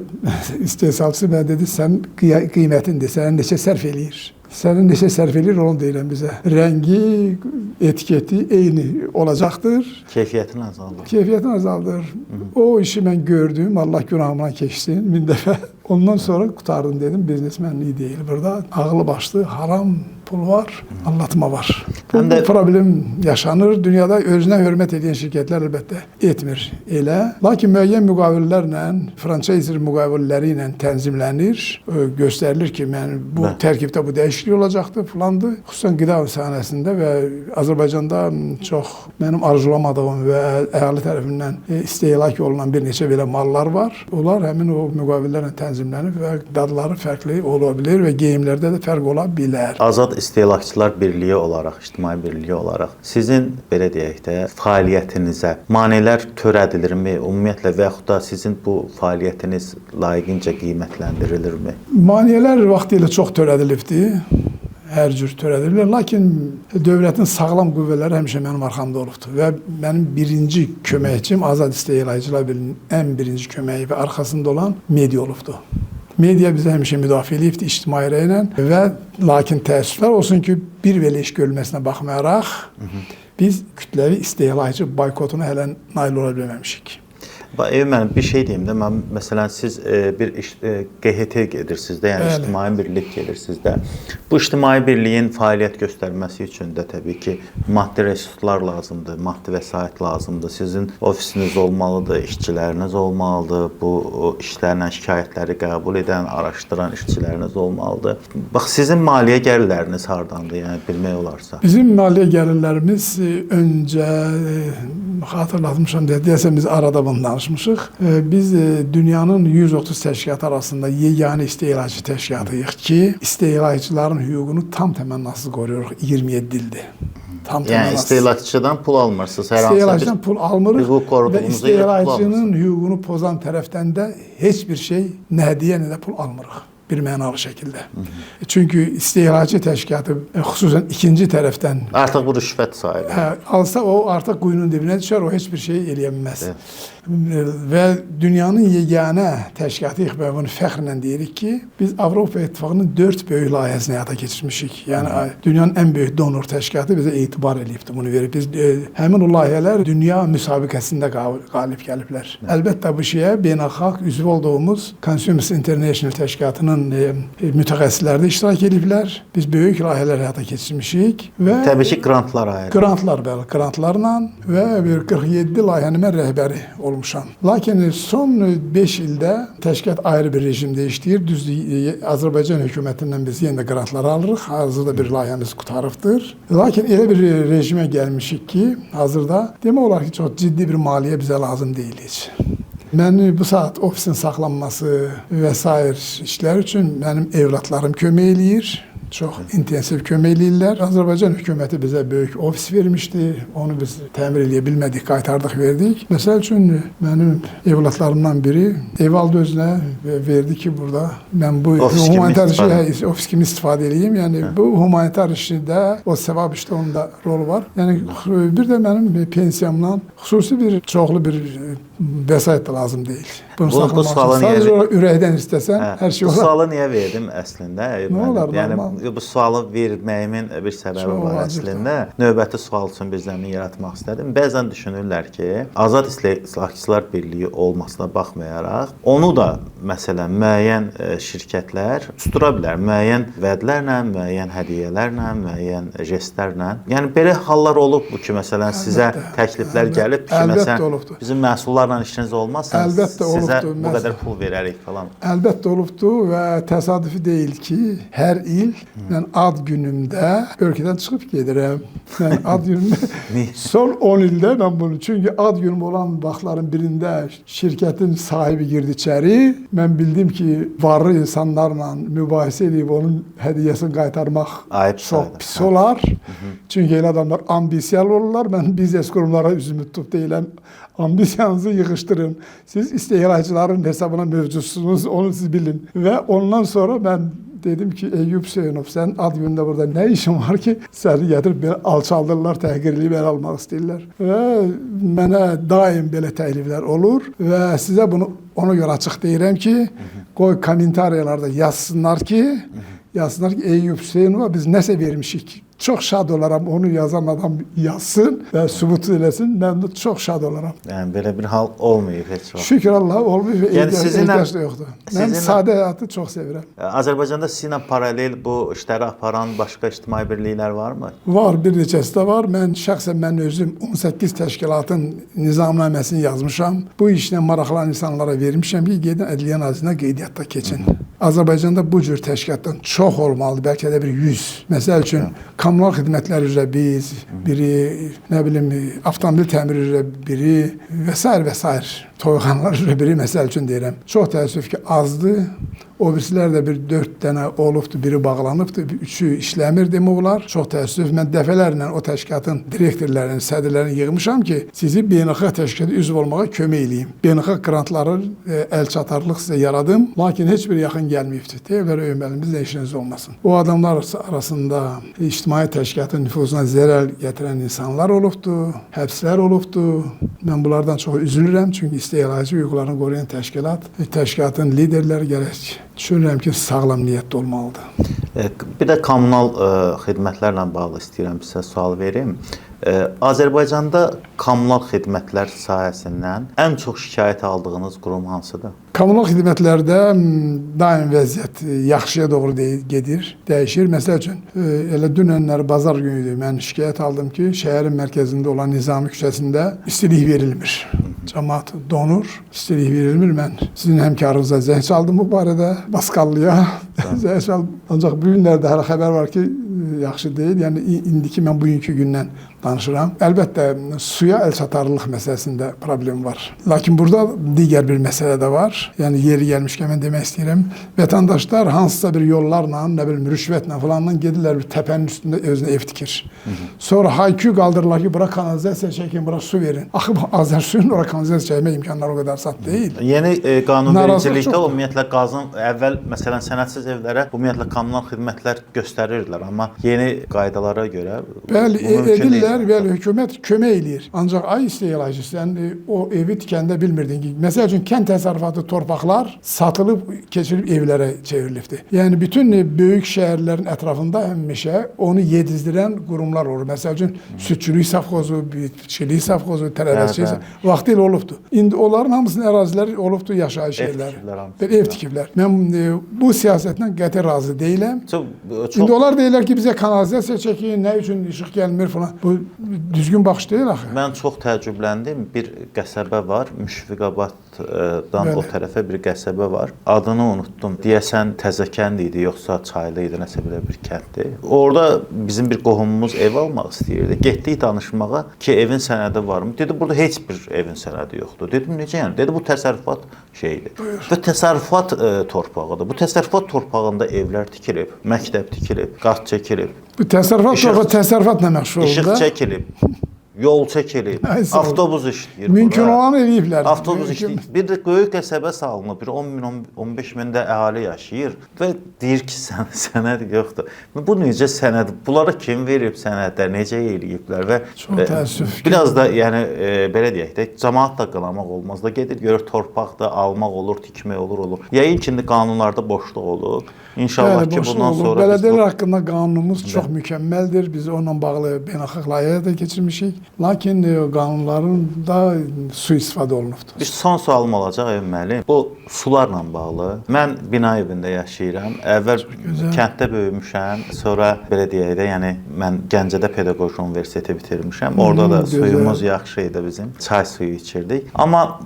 istehsalçısı mənə dedi, sən qiymətindir, sənin neçə sərf eləyir? Sənin neçə sərf eləyir, onu deyiləm bizə. Rəngi, etiketi eyni olacaqdır. Keyfiyyətini azaldır. Keyfiyyətini azaldır. O işi mən gördüm, Allah günahımdan keçsin 1000 dəfə. Ondan sonra qutardım dedim, biznesmenliği deyil. Burada ağlı başlı haram pul var, anlatma var. Bu problem yaşanır. Dünyada özünə hörmət edən şirkətlər əlbəttə etmir elə. Lakin müəyyən müqavilələrlə, franchise müqavilələri ilə tənzimlənir. Göstərilir ki, bu tərkibdə bu dəyişiklik olacaqdır, filandır. Xüsusən qida sahəsində və Azərbaycanda çox mənim arzulamadığım və əhali tərəfindən istehlak olunan bir neçə belə mallar var. Onlar həmin o müqavilələrlə tənzimlənib və dadları fərqli ola bilər və geyimlərdə də fərq ola bilər. Azad İstehlakçılar Birliyi olaraq, İctimai Birliyi olaraq sizin belə deyək də fəaliyyətinizə maneələr törədilirmi? Ümumiyyətlə və yaxud da sizin bu fəaliyyətiniz layiqincə qiymətləndirilirmi? Maneələr vaxtilə çox törədilibdi. Hər cür törədilir. Lakin dövlətin sağlam qüvvələri həmişə mənim arxamda olubdur. Və mənim birinci köməkçim Azad İstehlakçılar Birliyinin ən birinci köməyi və arxasında olan media olubdur. Media bizə həmişə müdafiə edibdir ictimai rəylə və lakin təəssüflər olsun ki, bir belə iş görülməsinə baxmayaraq biz kütləvi istehlakçı boykotuna hələ nail ola bilməmişik. Mən bir şey deyim də, mən məsələn siz bir QHT gedirsiniz də, yəni İctimai Birlik gedirsiniz də. Bu İctimai Birliyin fəaliyyət göstərməsi üçün də təbii ki, maddi resurslar lazımdır, maddi vəsait lazımdır. Sizin ofisiniz olmalıdır, işçiləriniz olmalıdır, bu işlərlə şikayətləri qəbul edən, araşdıran işçiləriniz olmalıdır. Bax, sizin maliyyə gəlirləriniz hardandır, yəni bilmək olarsa? Bizim maliyyə gəlirlərimiz öncə xatırlatmışam deyəsən biz arada bunu danışmışıq. Biz dünyanın 130 təşkilatı arasında yeganə istehlakçı təşkilatıyıq ki, istehlakçıların hüququnu tam təmənnasız qoruyoruz 27 ildir. Yəni istehlakçıdan pul almırsınız hər hansı bir istehlakçıdan pul almırıq və istehlakçının hüququnu pozan tərəfdən də heç bir şey nə hədiyyə nə də pul almırıq. Bir mənalı şəkildə. Çünki istehlakçı təşkilatı xüsusən ikinci tərəfdən artıq bu rüşvət sayılır. Alsa o artıq quyunun dibinə düşər, o heç bir şey eləyə bilməz. və dünyanın yeganə təşkilatıyıq və bunu fəxrlə deyirik ki, biz Avropa İttifaqının 4 böyük layihəsini həyata keçirmişik. Yəni dünyanın ən böyük donor təşkilatı bizə etibar eləyibdi, bunu verib. Biz həmin o layihələr dünya müsabiqəsində qalib gəliblər. Əlbəttə bu şeyə beynəlxalq üzv olduğumuz Consumers International təşkilatının mütəxəssisləri də iştirak ediblər. Biz böyük layihələr həyata keçirmişik və Təbii ki, qrantlar ayırır. Qrantlar, bəli, qrantlarla və 47 layihənin mən rəhbəri olmuşam. Lakin son 5 ildə təşkilat ayrı bir rejimdə işləyir. Düzdür, Azərbaycan hökumətindən biz yenə də qrantlar alırıq. Hazırda bir layihəmiz qutarıbdır. Lakin elə bir rejimə gəlmişik ki, hazırda demək olar ki, çox ciddi bir maliyyə bizə lazım deyil heç. Mən bu saat ofisin saxlanması və sair işlər üçün mənim evlatlarım kömək eləyir. Çox intensiv kömək eləyirlər. Azərbaycan hökuməti bizə böyük ofis vermişdi. Onu biz təmir edə bilmədik, qaytardıq, verdik. Məsəl üçün mənim evlatlarımdan biri ev aldı özünə və verdi ki, burada mən bu humanitar ofis kimi istifadə edeyim. Yəni bu humanitar işdə, o sevab işdə onun da rolu var. Yəni bir də mənim pensiyamdan xüsusi bir çoxlu bir vəsait də lazım deyil. Bunu saxlamaq üçün sadəcə ürəkdən istəsən hər şey olar. Bu sualı niyə verdim əslində? Nə olar, yəni normal. bu sualı verməyimin bir səbəbi var əslində. Növbəti sual üçün bir zəmin yaratmaq istədim. Bəzən düşünürlər ki, Azad İstehlakçılar Birliyi olmasına baxmayaraq, onu da məsələn müəyyən şirkətlər tutura bilər, müəyyən vədlərlə, müəyyən hədiyyələrlə, müəyyən jestlərlə. Yəni belə hallar olub bu ki, məsələn sizə təkliflər gəlib ki, məsələn bizim məhsullarla işiniz olmazsa sizə bu qədər pul verərik falan. Əlbəttə olubdur və təsadüfi deyil ki, hər il mən ad günümdə ölkədən çıxıb gedirəm. Yəni ad günümdə son 10 ildə mən bunu, çünki ad günüm olan vaxtların birində şirkətin sahibi girdi içəri. Mən bildim ki, varlı insanlarla mübahisə edib onun hədiyyəsini qaytarmaq çox pis olar. Çünki elə adamlar ambisiyalı olurlar. Mən biznes qurumlara üzümü tutub deyiləm, ambisiyanızı yığışdırın. Siz istehlakçıların hesabına mövcudsunuz, onu siz bilin. Və ondan sonra mən dedim ki, Eyyub Hüseynov, sən ad günündə burada nə işin var ki, səni gətirib belə alçaldırlar, təhqir edib əl almaq istəyirlər. Və mənə daim belə təkliflər olur və sizə bunu ona görə açıq deyirəm ki, qoy kommentariyalarda yazsınlar ki, Eyyub Hüseynova biz nəsə vermişik. Çox şad olaram, onu yazan adam yazsın və sübut eləsin, mən də çox şad olaram. Yəni belə bir hal olmayıb heç vaxt. Şükür Allah, olmayıb və ehtiyac da yoxdur. Mən sadə həyatı çox sevirəm. Azərbaycanda sizinlə paralel bu işləri aparan başqa ictimai birliklər varmı? Var, bir neçəsi də var. Mən özüm 18 təşkilatın nizamnaməsini yazmışam. Bu işlə maraqlanan insanlara vermişəm ki, gedin Ədliyyə Nazirliyinə qeydiyyatda keçin. Azərbaycanda bu cür təşkilatdan çox olmalıdır, bəlkə də bir 100. Məsəl üçün, kommunal xidmətlər üzrə biz, biri, nə bilim, avtomobil təmiri üzrə biri və s. Toyxanalar üzrə biri, məsəl üçün deyirəm. Çox təəssüf ki, azdır. O birisilər də bir 4 dənə olubdur, biri bağlanıbdır, 3-ü işləmir demək olar. Çox təəssüf, mən dəfələrlə o təşkilatın direktorlarını, sədrlərini yığmışam ki, sizi beynəlxalq təşkilata üzv olmağa kömək eləyim. Beynəlxalq qrantları əlçatarlıq sizə yaradım, lakin heç bir yaxın gəlməyibdir. Deyirlər, öyünməlimizlə işiniz olmasın. O adamlar arasında ictimai təşkilatın nüfuzuna zərər gətirən insanlar olubdur, həbslər olubdur. Mən bunlardan çox üzülürəm, çünki istehlakçı hüquqlarını qoruyan təşkilatın liderləri gərək düşünürəm ki, sağlam niyyətli olmalıdır. Bir də kommunal xidmətlərlə bağlı istəyirəm sizə sual verim. Azərbaycanda kommunal xidmətlər sahəsindən ən çox şikayət aldığınız qurum hansıdır? Kommunal xidmətlərdə daim vəziyyət yaxşıya doğru gedir, dəyişir. Məsəl üçün, elə dünənlər bazar günü idi, mən şikayət aldım ki, şəhərin mərkəzində olan Nizami küçəsində istilik verilmir. Cəmaat donur, istilik verilmir. Mən sizin həmkarınıza zəng çaldım bu barədə, Basqallıya zəng çaldım. Ancaq bu günlərdə hələ xəbər var ki, yaxşı deyil. Yəni, indiki mən bugünkü gündən danışıram. Əlbəttə, suya əlçatarlıq məsələsində problem var. Lakin burada digər bir məsələ də var. Yəni, yeri gəlmişkən mən demək istəyirəm. Vətəndaşlar hansısa bir yollarla, nə bilim, rüşvətlə falanla gedirlər bir təpənin üstündə özünə ev tikir. Sonra haykü qaldırırlar ki, bura kanalizasiya çəkin, bura su verin. Axı, Azər suyun ora kanalizasiya çəkmə imkanları o qədər saat deyil. Yeni qanunvericilikdə çoxdur. ümumiyyətlə qazın əvvəl məsələn sənədsiz evlərə ümumiyyətlə kommunal xidmətlər göstərirdilər, amma yeni qaydalara görə Bəli, bu mümkün edirlər, deyil. bəli, hökumət kömək eləyir. Ancaq ay istehlakçı sən o evi tikəndə bilmirdin ki, məsəl üçün kənd təsərrüfatı torpaqlar satılıb keçirilib evlərə çevrilibdir. Yəni bütün böyük şəhərlərin ətrafında həmişə onu yedizdirən qurumlar olur. Məsəl üçün südçülük safxozu, bitkiçilik safxozu, tərəvəzçilik vaxtilə olubdu. İndi onların hamısının əraziləri olubdu yaşayış yerləri. Ev tikiblər. Mən bu siyasətlə qəti razı deyiləm. İndi onlar deyirlər ki, bizə kanalizasiya çəkin, nə üçün işıq gəlmir falan. Bu düzgün baxış deyil axı. Mən çox təəccübləndim. Bir qəsəbə var, Müşfiqabaddan o tərəfə bir qəsəbə var. Adını unutdum. Deyəsən Təzəkənd idi, yoxsa Çaylı idi, nəsə belə bir kənddir. Orada bizim bir qohumumuz ev almaq istəyirdi. Getdik danışmağa ki, evin sənədi varmı? Dedi, burada heç bir evin sənədi yoxdur. Dedim, necə yəni? Dedi, bu təsərrüfat şeydir. Və təsərrüfat torpağıdır. Bu təsərrüfat torpağında evlər tikilib, məktəb tikilib, qat çəkilib. Bu təsərrüfatla məşğul oldu. İşıq çəkilib. Yol çəkilib, avtobus işləyir. Mümkün olanı eləyiblər. Avtobus işləyir. Bir də böyük qəsəbə salınıb, bir 10 min, 15 min də əhali yaşayır və deyir ki, sənəd yoxdur. Bu necə sənəd? Bunlara kim verib sənədlər, necə eləyiblər və çox təəssüf. Biraz da yəni belə deyək də, cəmaət da qınamaq olmaz da, gedir görür torpaq da almaq olur, tikmək olur. Yəqin ki, qanunlarda boşluq olur. İnşallah ki, bundan sonra Bələdiyyələr haqqında qanunumuz çox mükəmməldir. Biz onunla bağlı beynəlxalq layihə də keçirmişik. Lakin qanunların da sui-istifadə olunubdur. Bir son sualım olacaq Emin müəllim. Bu sularla bağlı. Mən bina evində yaşayıram. Əvvəl kənddə böyümüşəm. Sonra belə deyək də, yəni mən Gəncədə Pedaqoji Universiteti bitirmişəm. Orada da suyumuz yaxşı idi bizim. Çay suyu içirdik. Amma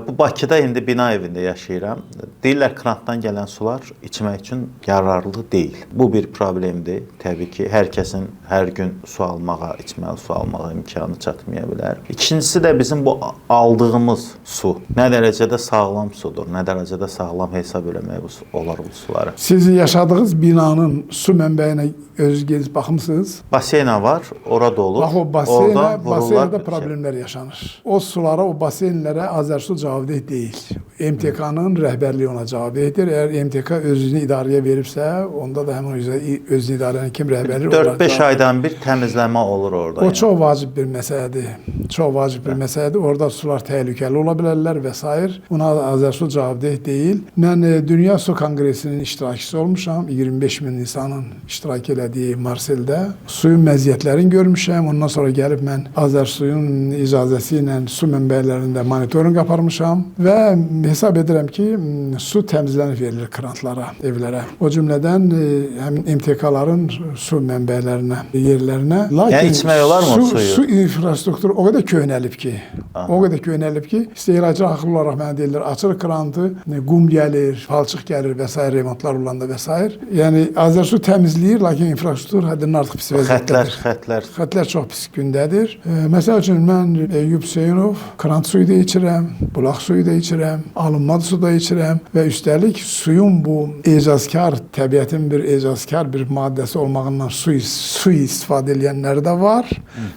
bu Bakıda indi bina evində yaşayıram. Deyirlər krantdan gələn sular içmək üçün yararlı deyil. Bu bir problemdir. Təbii ki, hər kəsin hər gün su almağa, içməli su almağa imkanı çatmaya bilər. İkincisi də bizim bu aldığımız su nə dərəcədə sağlam sudur, nə dərəcədə sağlam hesab eləmək olar bu suları. Siz yaşadığınız binanın su mənbəyinə özünüz gedib baxmısınız? Baseyna var, orada olur. Bax o baseynada problemlər yaşanır. O sulara, o baseynlərə Azərsu cavabdeh deyil. MTK-nın rəhbərliyi ona cavabdehdir. Əgər MTK özünü idarəyə veribsə, onda da həmin özünü idarənin kim rəhbərliyi 4-5 aydan bir təmizləmə olur orada. O çox vacib bir məsələdir. Çox vacib bir məsələdir. Orada sular təhlükəli ola bilərlər və s. Ona Azərsu cavabdeh deyil. Mən Dünya Su Konqresinin iştirakçısı olmuşam. 25 min insanın iştirak elədiyi Marseldə. Suyun məziyyətlərini görmüşəm. Ondan sonra gəlib mən Azərsuyun icazəsi ilə su mənbələrində monitorinq aparmışam və hesab edirəm ki, su təmizlənib verilir krantlara, evlərə. O cümlədən həmin MTK-ların su mənbələrinə, yerlərinə. Yəni içmək olar mı suyu? Su infrastrukturu o qədər köhnəlib ki, istehlakçı haqlı olaraq mənə deyirlər, açır krantı, qum gəlir, palçıq gəlir və s. remontlar olanda və s. Yəni Azərsu təmizləyir, lakin infrastruktur həddindən artıq pis vəziyyətdədir. Xətlər çox pis gündədir. Məsəl üçün mən Eyyub Hüseynov krant suyu da içirəm, bulaq suyu da içirəm, alınmadı su da içirəm və üstəlik suyun bu ecazkar, təbiətin bir ecazkar bir maddəsi olmağından su istifadə edənlər də var.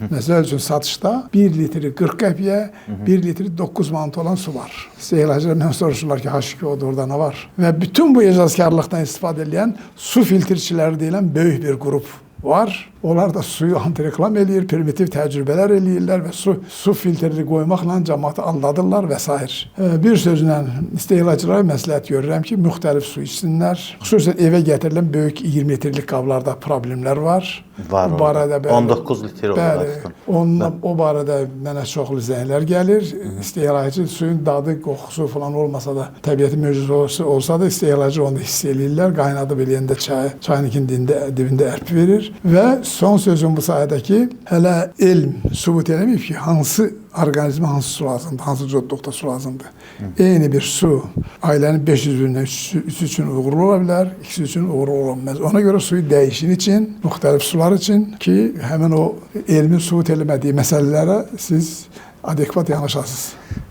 Məsəl üçün satışda 1 litri 40 qəpiyə, 1 litri 9 manat olan su var. İstehlakçılar məndən soruşurlar ki, H2O-da orada nə var? Və bütün bu ecazkarlıqdan istifadə edən su filtrçiləri deyilən böyük bir qrup var. Onlar da suyu antireklam eləyir, primitiv təcrübələr eləyirlər və su filtrini qoymaqla cəmaatı aldadırlar və s. Bir sözlə istehlakçılara məsləhət görürəm ki, müxtəlif su içsinlər. Xüsusən evə gətirilən böyük 20 litrlik qablarda problemlər var. Var. 19 litr olaraq. O barədə mənə çoxlu zənglər gəlir. İstehlakçı suyun dadı, qoxusu falan olmasa da, təbiəti möcüzəsi olsa da istehlakçı onu hiss eləyirlər. Qaynadıb eləyəndə çayın dibində ərp verir və son sözüm bu sayədəki, hələ elm sübut eləməyib ki, hansı orqanizmə hansı su lazımdır, hansı codluqda su lazımdır. Eyni bir su ailənin 500 üzvündən 3 üçün uğurlu ola bilər, 2 üçün uğurlu ola bilməz. Ona görə suyu dəyişin için, müxtəlif sular için ki, həmin o elmin sübut eləmədiyi məsələlərə siz adekvat yanaşasınız.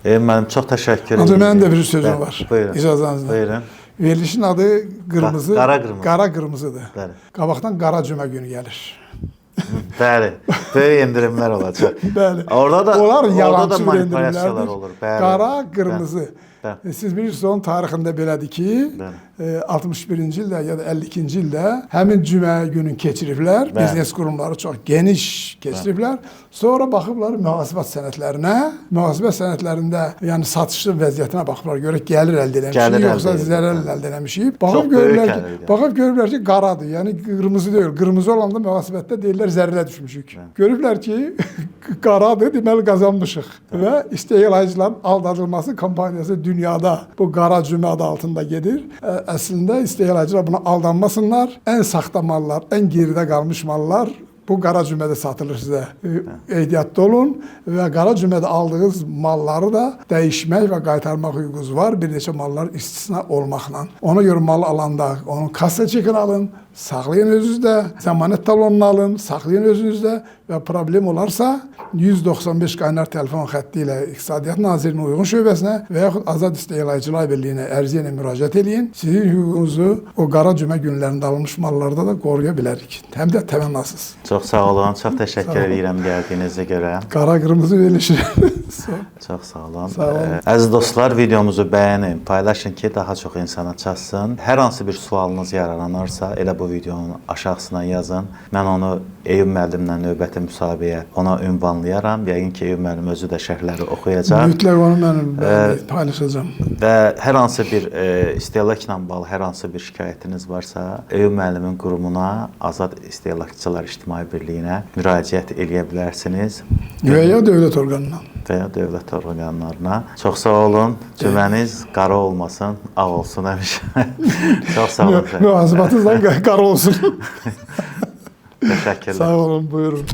Mən çox təşəkkür edirəm. Ancaq mənim də bir sözüm var. İcazənizlə. Buyurun. Verilişin adı qırmızı, qara qırmızı. Qara qırmızıdır. Bəli. Qabaqdan qara cümə günü gəlir. Bəli, böyük endirimlər olacaq. Bəli. Orada da Onlar orada da yalançı bir manipulyasiyalar endirimlərdir. olur. Bəli. Qara, qırmızı. Bəli. Siz bilirsiniz onun tarixində belədir ki, Bəli. 61-ci ildə ya da 52-ci ildə həmin cümə günün keçiriblər. Bəli. Biznes qurumları çox geniş keçiriblər. Sonra baxıblar mühasibat sənədlərinə. Mühasibat sənədlərində yəni satışlı vəziyyətinə baxıblar. Görək gəlir əldə Gəlir eləmişik, yoxsa əldə zərər əldə eləmişik. Çox böyük gəlir. Baxıb görürlər ki, qaradır. Yəni qırmızı deyil. Qırmızı olanda mühasibətdə deyirlər zərərə düşmüşük. Görüblər ki, qaradır, deməli qazanmışıq. Və istehlakçıların aldadılması kampaniyası dünyada bu qara cümə adı altında gedir. Əslində istehlakçılar buna aldanmasınlar. Ən saxta mallar, ən geridə qalmış mallar bu qara cümədə satılır sizə. Ehtiyatlı olun və qara cümədə aldığınız malları da dəyişmək və qaytarmaq hüququnuz var. Bir neçə mallar istisna olmaqla. Ona görə mal alanda onun kassa çekini alın, saxlayın özünüzdə, zəmanət talonunu alın, saxlayın özünüzdə və problem olarsa 195 qaynar telefon xətti ilə İqtisadiyyat Nazirliyinin uyğun şöbəsinə və yaxud Azad İstehlakçılar Birliyinə ərizə ilə müraciət edin. Sizin hüququnuzu o qara cümə günlərində alınmış mallarda da qoruya bilərik. Həm də təmənnasız. Çox sağ olun, çox təşəkkür edirəm gəldiyinizə görə. Qara qırmızı verilişir. Çox sağ olun. Sağ olun. Əziz dostlar, videomuzu bəyənin, paylaşın ki, daha çox insana çatsın. Hər hansı bir sualınız yaranarsa, elə bu videonun aşağısına yazın. Mən onu Eyüp müəllimlə növbəti müsahibəyə ona ünvanlayaram. Yəqin ki, Eyüp müəllim özü də şərhləri oxuyacaq. Mütləq onu mən paylaşacağam. Və hər hansı bir istehlakla bağlı hər hansı bir şikayətiniz varsa, Eyüp müəllimin qurumuna, Azad İstehlakçılar İctimai Birliyinə müraciət edə bilərsiniz. Və ya dövlət orqanına. Və ya dövlət orqanlarına. Çox sağ olun. Cüməniz qara olmasın, ağ olsun həmişə. Çox sağ olun. Mühasibatınızdan qara olsun. Təşəkkürlər. Sağ olun, buyurun.